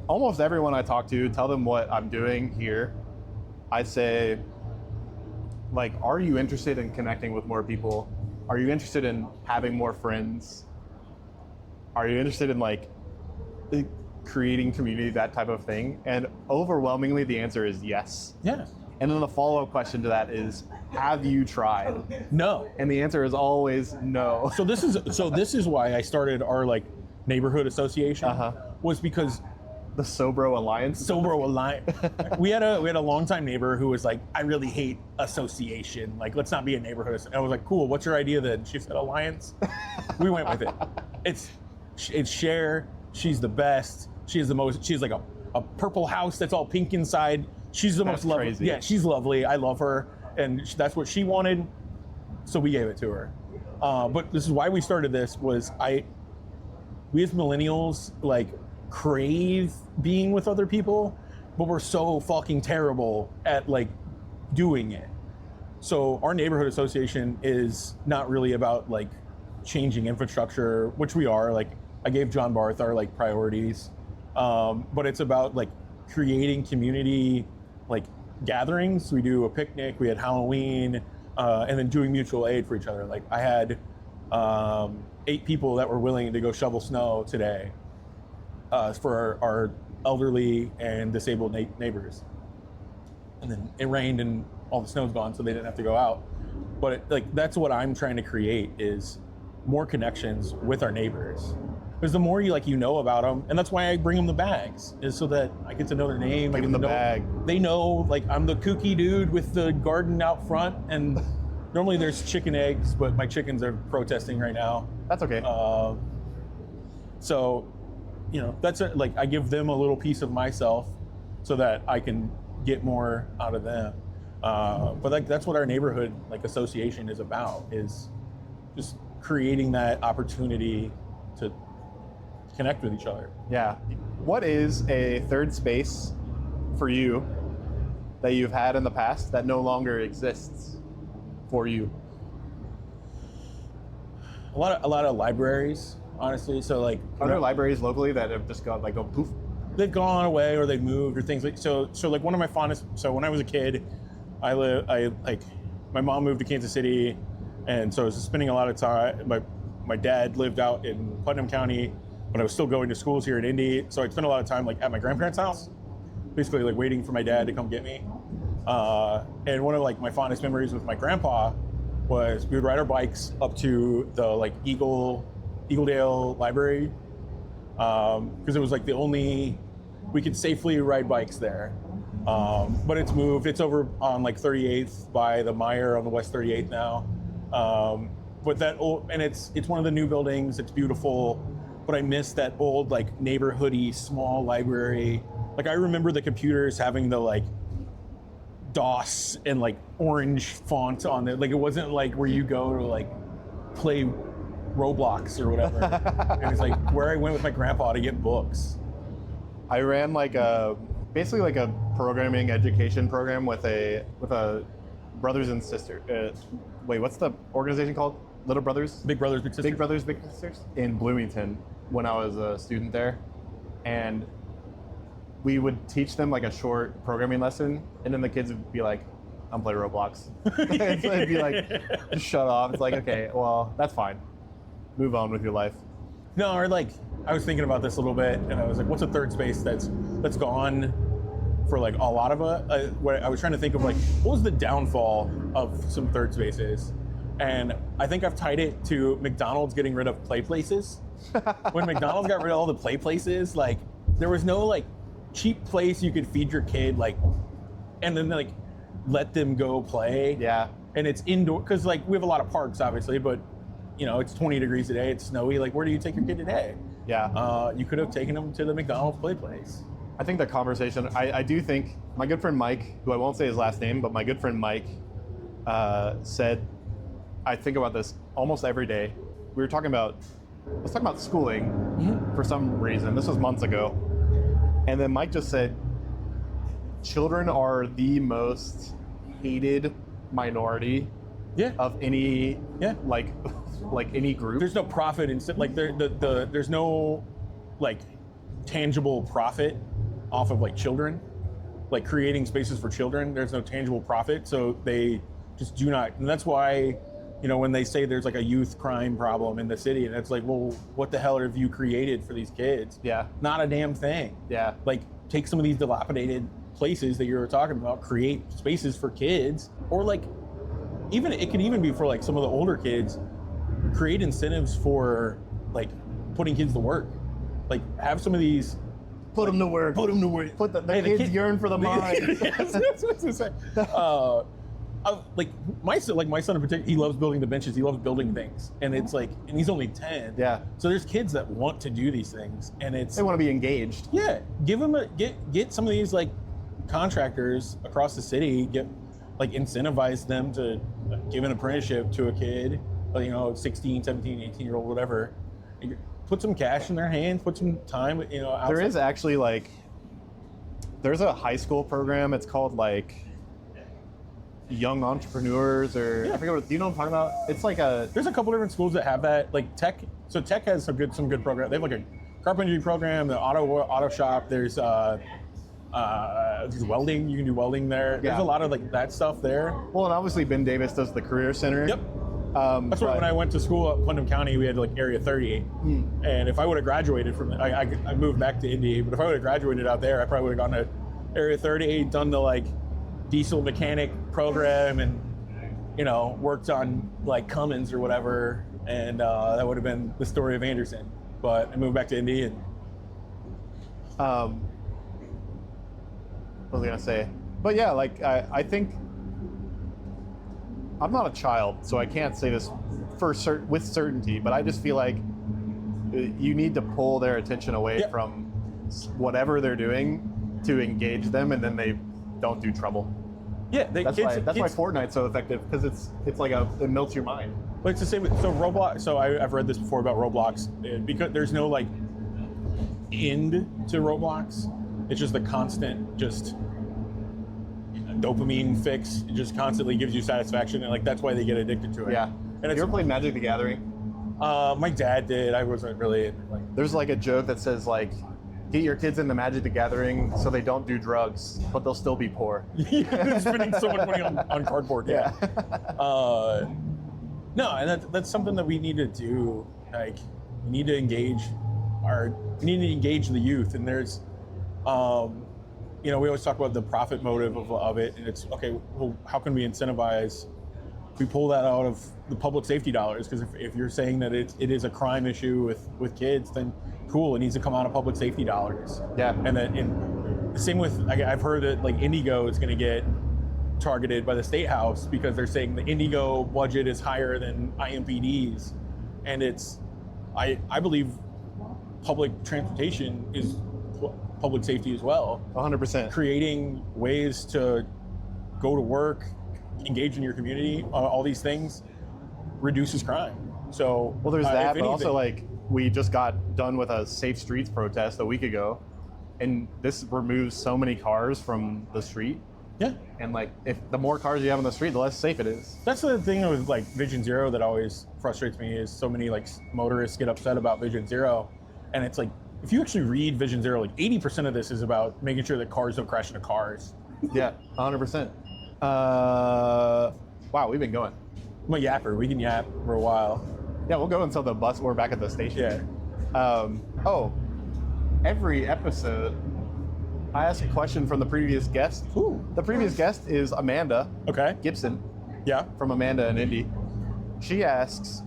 Almost everyone I talk to, tell them what I'm doing here. I say, like, are you interested in connecting with more people? Are you interested in having more friends? Are you interested in like creating community, that type of thing? And overwhelmingly the answer is yes. Yeah. And then the follow-up question to that is, have you tried? No. And the answer is always no. So this is why I started our like neighborhood association. Was because the Sobro Alliance. We had a longtime neighbor who was like, I really hate association. Like, let's not be a neighborhood. And I was like, cool. What's your idea then? She said alliance. We went with it. It's Cher. She's the best. She's like a purple house that's all pink inside. She's the most lovely. Crazy. Yeah, she's lovely. I love her, and that's what she wanted. So we gave it to her. But this is why we started this. Was we as millennials like crave being with other people, but we're so fucking terrible at like doing it. So our neighborhood association is not really about like changing infrastructure, which we are. Like I gave John Barth our like priorities, but it's about like creating community like gatherings. We do a picnic, we had Halloween, and then doing mutual aid for each other. Like I had 8 people that were willing to go shovel snow today for our elderly and disabled neighbors. And then it rained and all the snow's gone, so they didn't have to go out. But like that's what I'm trying to create is more connections with our neighbors. Because the more you know about them, and that's why I bring them the bags, is so that I get to know their name. Give them the bag. They know like I'm the kooky dude with the garden out front, and normally there's chicken eggs, but my chickens are protesting right now. That's okay. So, that's like I give them a little piece of myself so that I can get more out of them. But like that's what our neighborhood like association is about, is just creating that opportunity to connect with each other. Yeah. What is a third space for you that you've had in the past that no longer exists for you? A lot of libraries, honestly. So like, are there libraries locally that have just got like go poof? They've gone away or they've moved or things like so like one of my fondest. So when I was a kid, my mom moved to Kansas City, and so I was spending a lot of time. My dad lived out in Putnam County, but I was still going to schools here in Indy. So I'd spend a lot of time like at my grandparents' house, basically like waiting for my dad to come get me. And one of like my fondest memories with my grandpa was we would ride our bikes up to the like Eagledale Library, because it was like the only we could safely ride bikes there. But it's moved. It's over on like 38th by the Meyer on the West 38th now. But that old, and it's one of the new buildings. It's beautiful, but I miss that old like neighborhoody small library. Like I remember the computers having the like DOS and like orange font on it. Like it wasn't like where you go to like play Roblox or whatever. And it's like where I went with my grandpa to get books. I ran like basically like a programming education program with a brothers and sisters. Wait, what's the organization called? Little Brothers? Big Brothers, Big Sisters. Big Brothers, Big Sisters in Bloomington when I was a student there. And we would teach them like a short programming lesson, and then the kids would be like, I'm playing Roblox. So it'd be like, just shut off. It's like, okay, well, that's fine. Move on with your life. No, or like, I was thinking about this a little bit, and I was like, what's a third space that's gone for like a lot of where I was trying to think of like, what was the downfall of some third spaces? And I think I've tied it to McDonald's getting rid of play places. When McDonald's got rid of all the play places, like there was no like cheap place you could feed your kid, like, and then like let them go play. Yeah. And it's indoor, because like we have a lot of parks obviously, but it's 20 degrees today, it's snowy. Like where do you take your kid today? Yeah. You could have taken them to the McDonald's play place. I think the conversation, I do think my good friend Mike, who I won't say his last name, but my good friend Mike said, I think about this almost every day. Let's talk about schooling for some reason. This was months ago. And then Mike just said, children are the most hated minority of any like any group. There's no profit in like there's no like tangible profit off of like children, like creating spaces for children. There's no tangible profit, so they just do not. And that's why when they say there's like a youth crime problem in the city, and it's like, well, what the hell have you created for these kids? Yeah. Not a damn thing. Yeah. Like take some of these dilapidated places that you were talking about, create spaces for kids, or like it could even be for like some of the older kids, create incentives for like putting kids to work. Like have some of these put them to work. Put the kids yearn for the mine. Yes, that's what I say. Like my son in particular, he loves building the benches. He loves building things, and it's like, and he's only 10. Yeah. So there's kids that want to do these things, and they want to be engaged. Yeah. Give them get some of these like contractors across the city. Incentivize them to give an apprenticeship to a kid, 16, 17, 18-year-old, whatever. put some cash in their hands, put some time, outside. There is actually like, there's a high school program. It's called like Young Entrepreneurs, or I forget what. Do you know what I'm talking about? It's like There's a couple different schools that have that, like Tech. So Tech has some good programs. They have like a carpentry program, the auto shop. There's welding. You can do welding there. There's a lot of like that stuff there. Well, and obviously Ben Davis does the Career Center. Yep. That's why when I went to school at Putnam County, we had like Area 38. And if I would have graduated from it, I moved back to Indy, but if I would have graduated out there, I probably would have gone to Area 38, done the like diesel mechanic program, and worked on like Cummins or whatever, and that would have been the story of Anderson. But I moved back to Indy, and what was I gonna say? But yeah, like I think I'm not a child, so I can't say this with certainty, but I just feel like you need to pull their attention away from whatever they're doing to engage them, and then they don't do trouble. Yeah, that's why Fortnite's so effective, because it's like it melts your mind. But it's the same. So Roblox. So I've read this before about Roblox, because there's no like end to Roblox. It's just a constant, just dopamine fix. It just constantly gives you satisfaction, and like that's why they get addicted to it. Yeah. And you ever played Magic the Gathering? My dad did. I wasn't really like. There's like a joke that says like, get your kids into Magic the Gathering so they don't do drugs, but they'll still be poor. They're spending so much money on cardboard. Yeah. No, and that's something that we need to do. Like, we need to engage the youth. And there's, we always talk about the profit motive of it, and it's okay. Well, how can we incentivize? We pull that out of the public safety dollars, because if you're saying that it is a crime issue with kids, then cool, it needs to come out of public safety dollars. Yeah. And then the same with, I've heard that like Indigo is going to get targeted by the State House because they're saying the Indigo budget is higher than IMPD's, and I believe public transportation is public safety as well. 100%. Creating ways to go to work, engage in your community, all these things reduces crime. So well, there's that, but also like we just got done with a Safe Streets protest a week ago, and this removes so many cars from the street. Yeah. And like, if the more cars you have on the street, the less safe it is. That's the thing with like Vision Zero that always frustrates me, is so many like motorists get upset about Vision Zero, and it's like, if you actually read Vision Zero, like 80% of this is about making sure that cars don't crash into cars. Yeah, 100%. Wow, we've been going. I'm a yapper. We can yap for a while. Yeah, we'll go until we're back at the station. Yeah. Every episode, I ask a question from the previous guest. Ooh. The previous guest is Amanda Gibson. Yeah. From Amanda and Indy. She asks,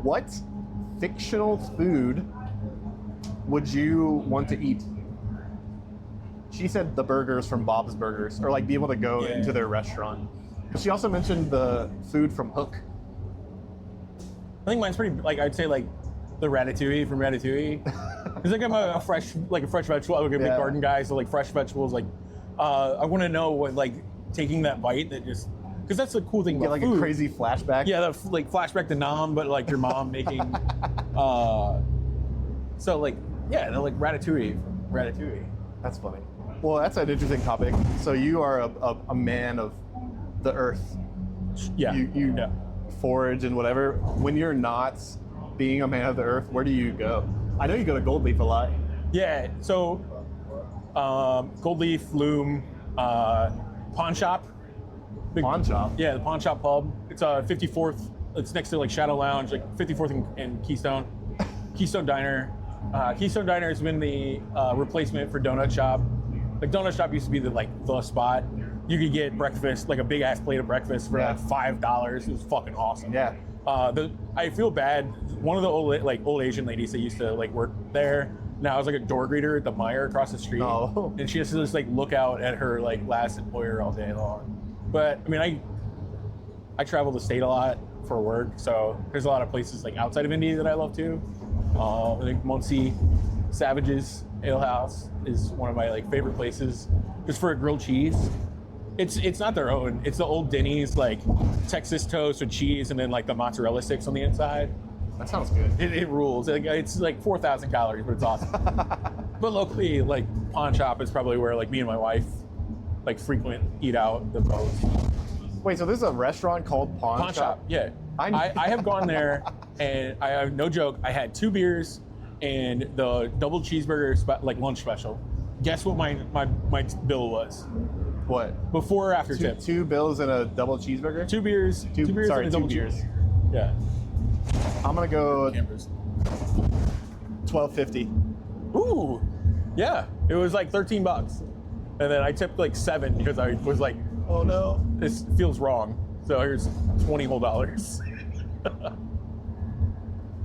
what fictional food would you want to eat? She said the burgers from Bob's Burgers, or like be able to go into their restaurant. But she also mentioned the food from Hook. I think mine's pretty, like, I'd say like the ratatouille from Ratatouille. Because like I'm a fresh vegetable, I'm a big garden guy, so like fresh vegetables, like I want to know what, like, taking that bite that just, because that's the cool thing about like food. A crazy flashback. Yeah, like flashback to Nam, but like your mom making. So like, yeah, they're like Ratatouille. That's funny. Well, that's an interesting topic. So you are a man of the earth. Yeah. You forage and whatever. When you're not being a man of the earth, where do you go? I know you go to Gold Leaf a lot. Yeah. So Gold Leaf, Loom, Pawn Shop. Pawn Shop? Yeah, the Pawn Shop Pub. It's 54th. It's next to like Shadow Lounge, like 54th and Keystone. Keystone Diner. Keystone Diner has been the replacement for Donut Shop. Like Donut Shop used to be the spot. You could get breakfast, like a big ass plate of breakfast for like $5. It was fucking awesome. Yeah. I feel bad. One of the old Asian ladies that used to like work there now is like a door greeter at the Meijer across the street. Oh. And she has to just like look out at her like last employer all day long. But I mean, I travel the state a lot for work, so there's a lot of places like outside of Indy that I love too. I think Muncie Savage's Ale House is one of my like favorite places, just for a grilled cheese. It's not their own. It's the old Denny's like Texas toast with cheese and then like the mozzarella sticks on the inside. That sounds good. It rules. It's like 4,000 calories, but it's awesome. But locally, like Pawn Shop is probably where like me and my wife like frequent eat out the most. Wait, so this is a restaurant called Pawn Shop? Yeah. I have gone there, and I have no joke. I had 2 beers and the double cheeseburger like lunch special. Guess what my bill was? What? Before or after tip? 2 bills and a double cheeseburger? 2 beers. Two beers Sorry, and a double 2 beers. Yeah. I'm gonna go Campers. $12.50. Ooh. Yeah. It was like $13. And then I tipped like 7 because I was like, oh no, this feels wrong. So here's $20 whole.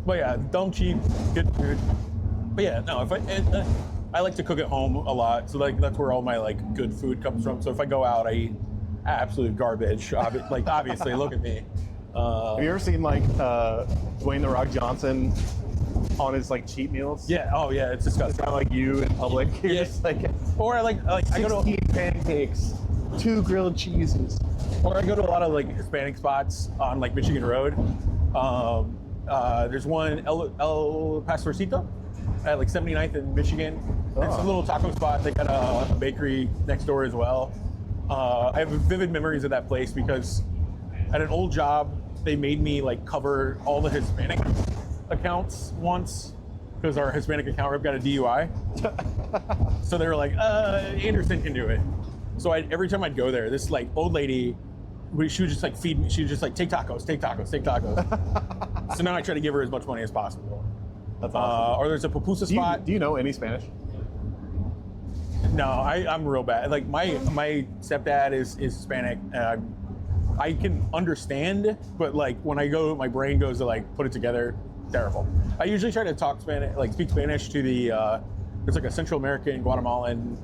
But yeah, dumb cheap, good food. But yeah, no, if I like to cook at home a lot, so like that's where all my like good food comes from. So if I go out, I eat absolute garbage. Like obviously, look at me. Have you ever seen like Dwayne "The Rock" Johnson on his like cheat meals? Yeah. Oh yeah, it's disgusting. Kind of like you in public. You're Yeah. just like Or I go 16 pancakes, 2 grilled cheeses. I go to a lot of like Hispanic spots on like Michigan Road. There's one El Pastorcito at like 79th in Michigan. It's a little taco spot. They got a bakery next door as well. I have vivid memories of that place because at an old job, they made me like cover all the Hispanic accounts once because our Hispanic account rep got a DUI. So they were like, Anderson can do it. So every time I'd go there, this like old lady, she would just like feed me. She would just like take tacos. So now I try to give her as much money as possible. That's awesome. Or there's a pupusa spot. Do you know any Spanish? No, I'm real bad. Like my stepdad is Hispanic. I can understand, but like when I go, my brain goes to like put it together. Terrible. I usually try to speak Spanish to the. There's like a Central American, Guatemalan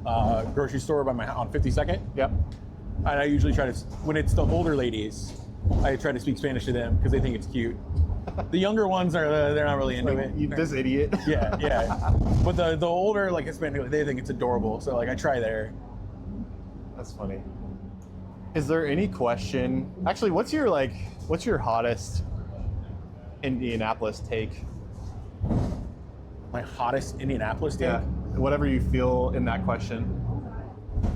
grocery store by my house on 52nd. Yep. And I usually try to, when it's the older ladies, I try to speak Spanish to them because they think it's cute. The younger ones they're not really into it. This idiot. Yeah. But the older like Hispanic, they think it's adorable. So like I try there. That's funny. Is there any question? Actually, what's your hottest Indianapolis take? My hottest Indianapolis take? Yeah. Whatever you feel in that question.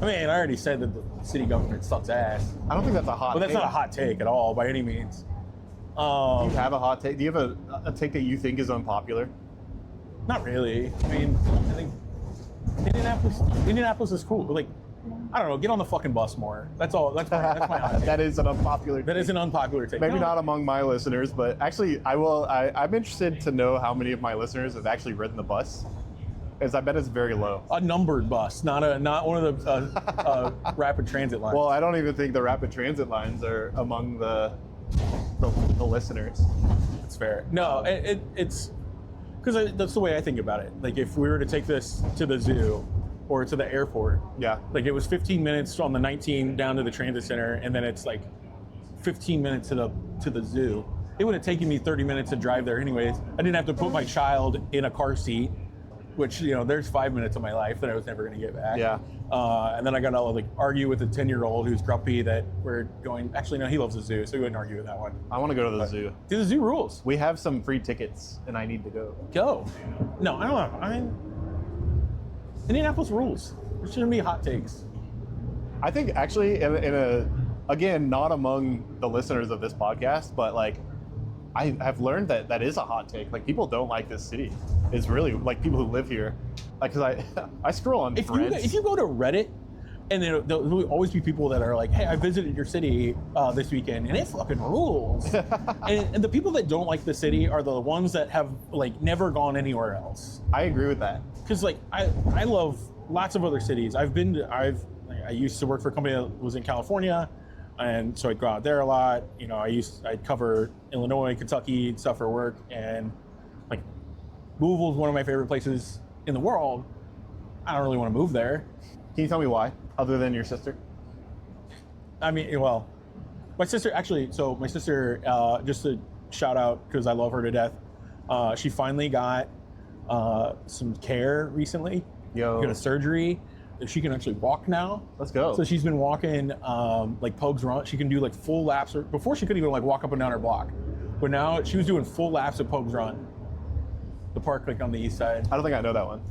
I mean, I already said that the city government sucks ass. I don't think that's a hot But that's take. not a hot take at all by any means. Do you have a hot take? Do you have a take that you think is unpopular? Not really. I mean, I think Indianapolis is cool. Like, I don't know, get on the fucking bus more. That's all. That's my hot take. That is an unpopular That is an unpopular take. Maybe No. not among my listeners, but actually I'm interested to know how many of my listeners have actually ridden the bus. Because I bet it's very low. A numbered bus, not one of the rapid transit lines. Well, I don't even think the rapid transit lines are among the listeners. That's fair. No, it's because that's the way I think about it. Like if we were to take this to the zoo or to the airport, Yeah. like it was 15 minutes on the 19 down to the transit center, and then it's like 15 minutes to the zoo. It would have taken me 30 minutes to drive there anyways. I didn't have to put my child in a car seat, which, there's 5 minutes of my life that I was never going to get back. Yeah. And then I got to like argue with a 10-year-old who's grumpy that we're going. Actually, no, he loves the zoo, so we wouldn't argue with that one. I want to go to the zoo. Dude, the zoo rules. We have some free tickets, and I need to go. Go. No, I don't know. I mean, Indianapolis rules. There shouldn't be hot takes. I think actually, again, not among the listeners of this podcast, but like, I have learned that is a hot take. Like, people don't like this city. It's really like people who live here. Like, cause I scroll on Threads. If you go to Reddit, and there'll always be people that are like, hey, I visited your city this weekend, and it fucking rules. and the people that don't like the city are the ones that have like never gone anywhere else. I agree with that. Because like I love lots of other cities. I used to work for a company that was in California, and so I'd go out there a lot. I'd cover Illinois, Kentucky and stuff for work, and like Louisville is one of my favorite places in the world. I don't really want to move there. Can you tell me why, other than your sister? I mean, well, my sister just to shout out because I love her to death. She finally got some care recently. Got a surgery. She can actually walk now. Let's go. So she's been walking like Pogues Run. She can do like full laps. Before she couldn't even like walk up and down her block. But now she was doing full laps at Pogues Run, the park like on the east side. I don't think I know that one.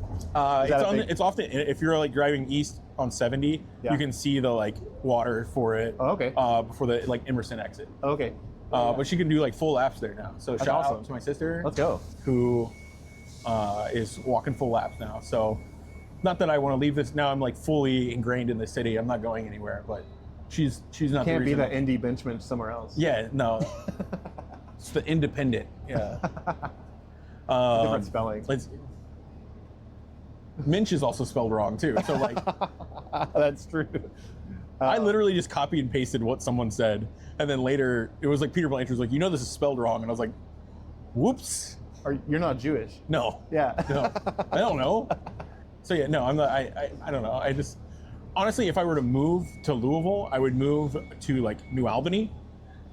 It's often, if you're like driving east on 70, Yeah. you can see the like water for it. Oh, okay. Before the like Emerson exit. Okay. But she can do like full laps there now. So That's shout awesome. out to my sister. Let's go. Who is walking full laps now. So not that I want to leave this now. I'm like fully ingrained in the city. I'm not going anywhere. But she's not. Can't the be reason. that Indy Bench Mench somewhere else. Yeah, no. It's the independent. Yeah. Different spelling. Mench is also spelled wrong too. So like, That's true. I literally just copied and pasted what someone said, and then later it was like Peter Blanchard was like, this is spelled wrong, and I was like, whoops. You're not Jewish. No. Yeah. No. I don't know. So yeah, no, I'm not. I don't know. I just honestly, if I were to move to Louisville, I would move to like New Albany.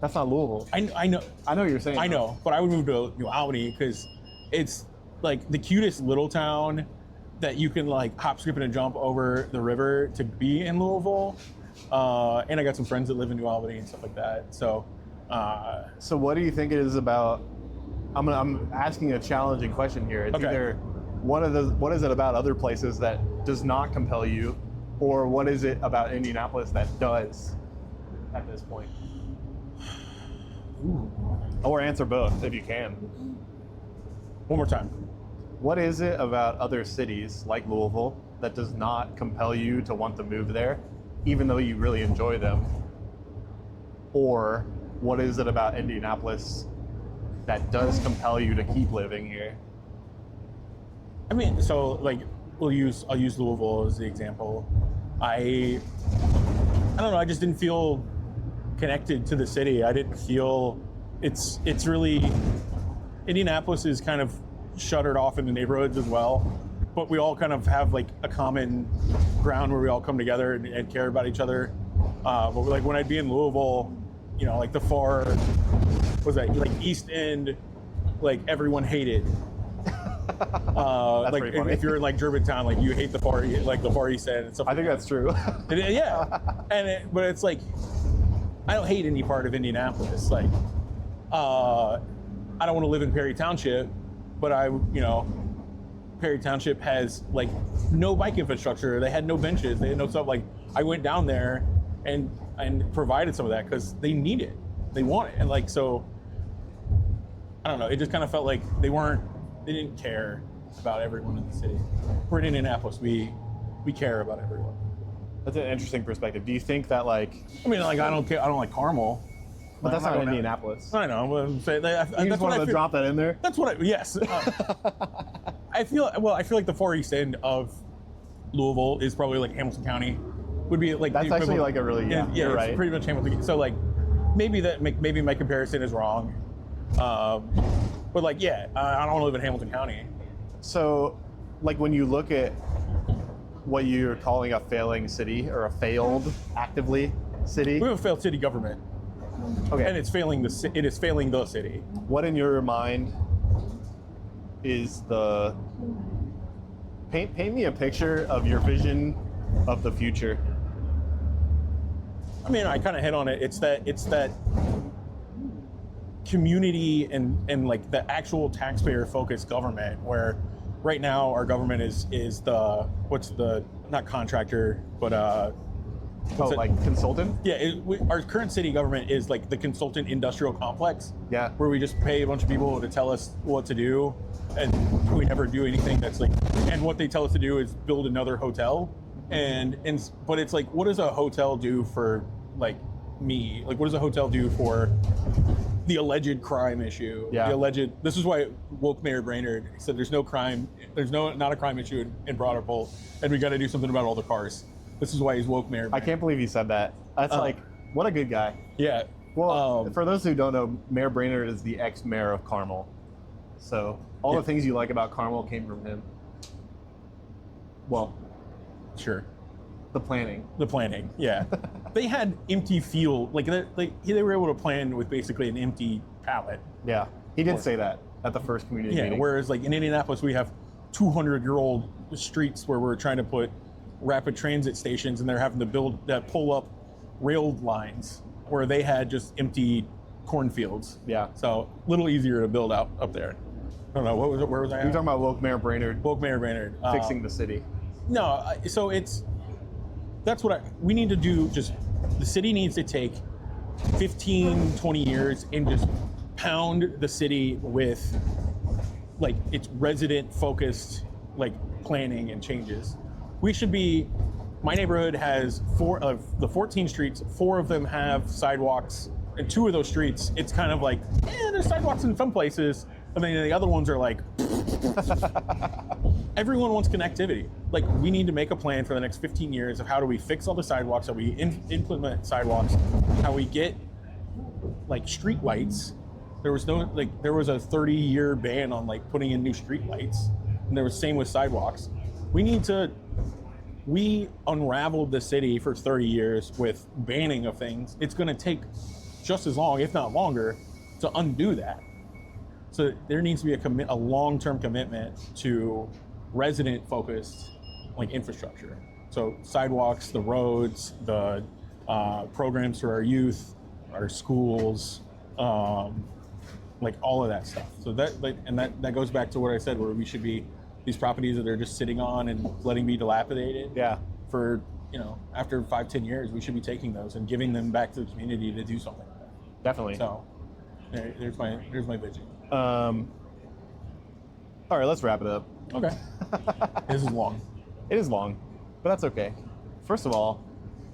That's not Louisville. I know. I know what you're saying. I know, but I would move to New Albany because it's like the cutest little town that you can like hop, skip, and jump over the river to be in Louisville. And I got some friends that live in New Albany and stuff like that. So, So what do you think it is about? I'm asking a challenging question here. It's Okay. either what is it about other places that does not compel you, or what is it about Indianapolis that does at this point? Or answer both if you can. one more time. What is it about other cities like Louisville that does not compel you to want to move there, even though you really enjoy them? Or what is it about Indianapolis that does compel you to keep living here? I mean, so like I'll use Louisville as the example. I don't know. I just didn't feel connected to the city. I didn't feel it's really Indianapolis is kind of shuttered off in the neighborhoods as well, but we all kind of have like a common ground where we all come together and care about each other. But like when I'd be in Louisville, like the far was that like East End, like everyone hated. That's like pretty funny. if you're in like Germantown, like you hate the far East End and stuff. I think that's true. Yeah, but it's like I don't hate any part of Indianapolis. Like, I don't want to live in Perry Township, but Perry Township has like no bike infrastructure. They had no benches. They had no stuff. Like I went down there and provided some of that because they need it, they want it, and like so. I don't know. It just kind of felt like they didn't care about everyone in the city. We're in Indianapolis. We care about everyone. That's an interesting perspective. Do you think that like? I mean, like I don't care. I don't like Caramel. But that's I'm not going out. Indianapolis. I know. But I'm saying You that's just what wanted I to feel. drop that in there. That's what I. Yes. I feel like the far east end of Louisville is probably like Hamilton County. Would be like That's the actually equivalent- like a really yeah. you're It's right. pretty much Hamilton. So like maybe my comparison is wrong. But like I don't want to live in Hamilton County. So, like when you look at what you're calling a failing city or a failed actively city, We have a failed city government, okay, and it's failing it is failing the city. what in your mind is the paint me a picture of your vision of the future? I mean, I kind of hit on it. It's that community and like the actual taxpayer focused government where right now our government is not contractor, but Oh, like consultant? yeah, our current city government is like the consultant industrial complex. Yeah. Where we just pay a bunch of people to tell us what to do, and we never do anything that's like. And what they tell us to do is build another hotel, but it's like, what does a hotel do for like me? Like, what does a hotel do for the alleged crime issue? Yeah. This is why woke Mayor Brainerd said there's no crime, not a crime issue in Broad Ripple, and we got to do something about all the cars. This is why he's woke Mayor I Brainerd. can't believe he said that. That's like, what a good guy. Yeah. Well, for those who don't know, Mayor Brainerd is the ex-mayor of Carmel. So all the things you like about Carmel came from him. Well, Sure. the planning. The planning, yeah. They had empty field, they were able to plan with basically an empty palette. Yeah, he did say that at the first community Yeah, meeting. whereas like in Indianapolis, we have 200-year-old streets where we're trying to put rapid transit stations, and they're having to pull up railed lines where they had just empty cornfields. Yeah. So a little easier to build out up there. I don't know, what was it? Where was I at? You're talking about Woke Mayor Brainerd Woke Mayor Brainerd. fixing the city. No, so that's what we need to do. Just the city needs to take 15, 20 years and just pound the city with like its resident focused like planning and changes. We should be, my neighborhood has 4 of the 14 streets, 4 of them have sidewalks, and 2 of those streets, it's kind of like, there's sidewalks in some places, and then the other ones are like, everyone wants connectivity. Like, we need to make a plan for the next 15 years of how do we fix all the sidewalks, how we implement sidewalks, how we get like street lights. There was a 30-year ban on like putting in new street lights, and there was same with sidewalks. We unraveled the city for 30 years with banning of things. It's going to take just as long, if not longer, to undo that. So there needs to be a long-term commitment to resident-focused like infrastructure. So sidewalks, the roads, the programs for our youth, our schools, like all of that stuff. So that goes back to what I said, where we should be these properties that are just sitting on and letting be dilapidated. Yeah. For, after 5-10 years, we should be taking those and giving them back to the community to do something. Definitely. So there's my vision. All right, let's wrap it up. Okay. This is long. It is long, but that's okay. First of all,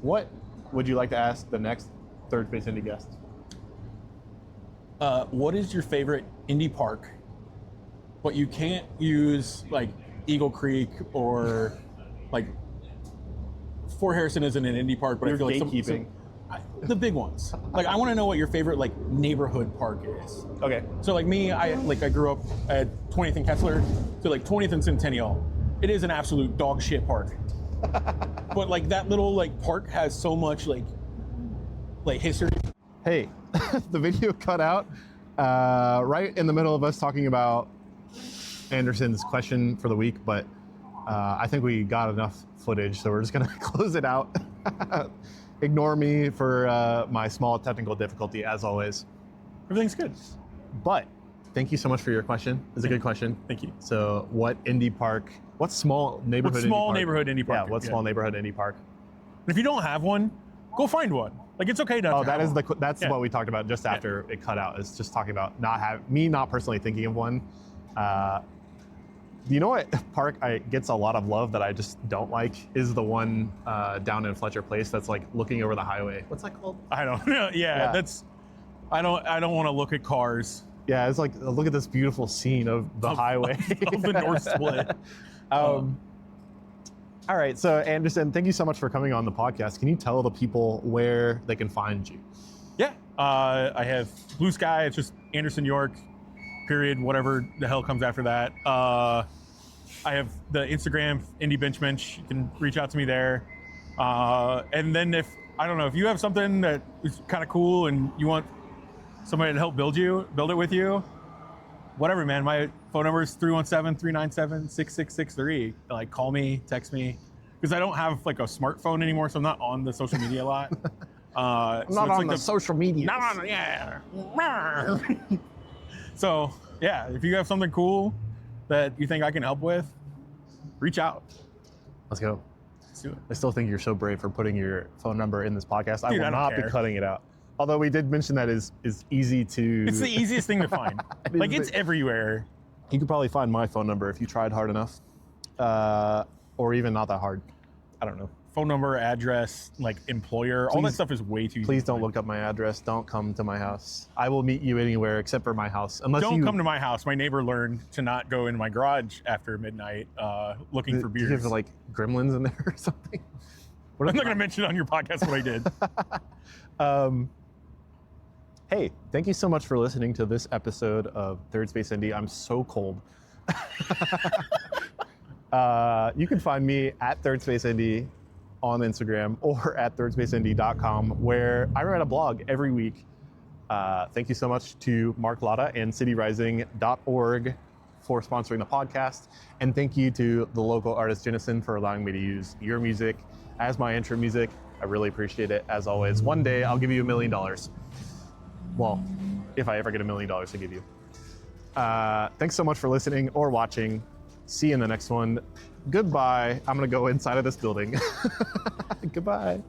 what would you like to ask the next Third Space Indy guest? What is your favorite Indy park? But you can't use like Eagle Creek or like Fort Harrison isn't an Indy park, but You're I feel like gatekeeping. the big ones. Like I want to know what your favorite like neighborhood park is. Okay. So like me, I grew up at 20th and Kessler, so like 20th and Centennial. It is an absolute dog shit park. But like that little like park has so much like history. Hey, the video cut out right in the middle of us talking about Anderson's question for the week, but I think we got enough footage, so we're just gonna close it out. Ignore me for my small technical difficulty, as always. Everything's good. But thank you so much for your question. It's a good question. Thank you. So, what Indy park? What small neighborhood? Neighborhood Indy park? Yeah. What small neighborhood Indy park? If you don't have one, go find one. Like it's okay to. Oh, that is one. that's what we talked about just after it cut out. It's just talking about not personally thinking of one. You know what park gets a lot of love that I just don't like is the one down in Fletcher Place that's like looking over the highway. What's that called? I don't know. Yeah, that's. I don't want to look at cars. Yeah, it's like look at this beautiful scene of the highway of the North Split. All right, so Anderson, thank you so much for coming on the podcast. Can you tell the people where they can find you? Yeah, I have Blue Sky. It's just Anderson York. Period. Whatever the hell comes after that. I have the Instagram Indy Bench Mench. You can reach out to me there. And then if you have something that is kind of cool and you want somebody to help build it with you, whatever, man. My phone number is 317-397-6663. Like call me, text me, because I don't have like a smartphone anymore, so I'm not on the social media a lot. I'm not on the social media. Not on, yeah. So, yeah, if you have something cool that you think I can help with, reach out. Let's go. Let's do it. I still think you're so brave for putting your phone number in this podcast. Dude, I will not be cutting it out. Although we did mention that is easy to... It's the easiest thing to find. Like, it's everywhere. You could probably find my phone number if you tried hard enough. Or even not that hard. I don't know. Phone number, address, like employer, all that stuff is way too easy. Please don't look up my address. Don't come to my house. I will meet you anywhere except for my house. Don't come to my house. My neighbor learned to not go in my garage after midnight looking for beers. Do you have like gremlins in there or something? I'm not going to mention on your podcast what I did. Hey, thank you so much for listening to this episode of Third Space Indy. I'm so cold. You can find me at Third Space Indy on Instagram or at thirdspaceindy.com, where I write a blog every week. Thank you so much to Mark Latta and cityrising.org for sponsoring the podcast. And thank you to the local artist Jennison for allowing me to use your music as my intro music. I really appreciate it, as always. One day I'll give you $1 million. Well, if I ever get $1 million to give you. Thanks so much for listening or watching. See you in the next one. Goodbye. I'm going to go inside of this building. Goodbye.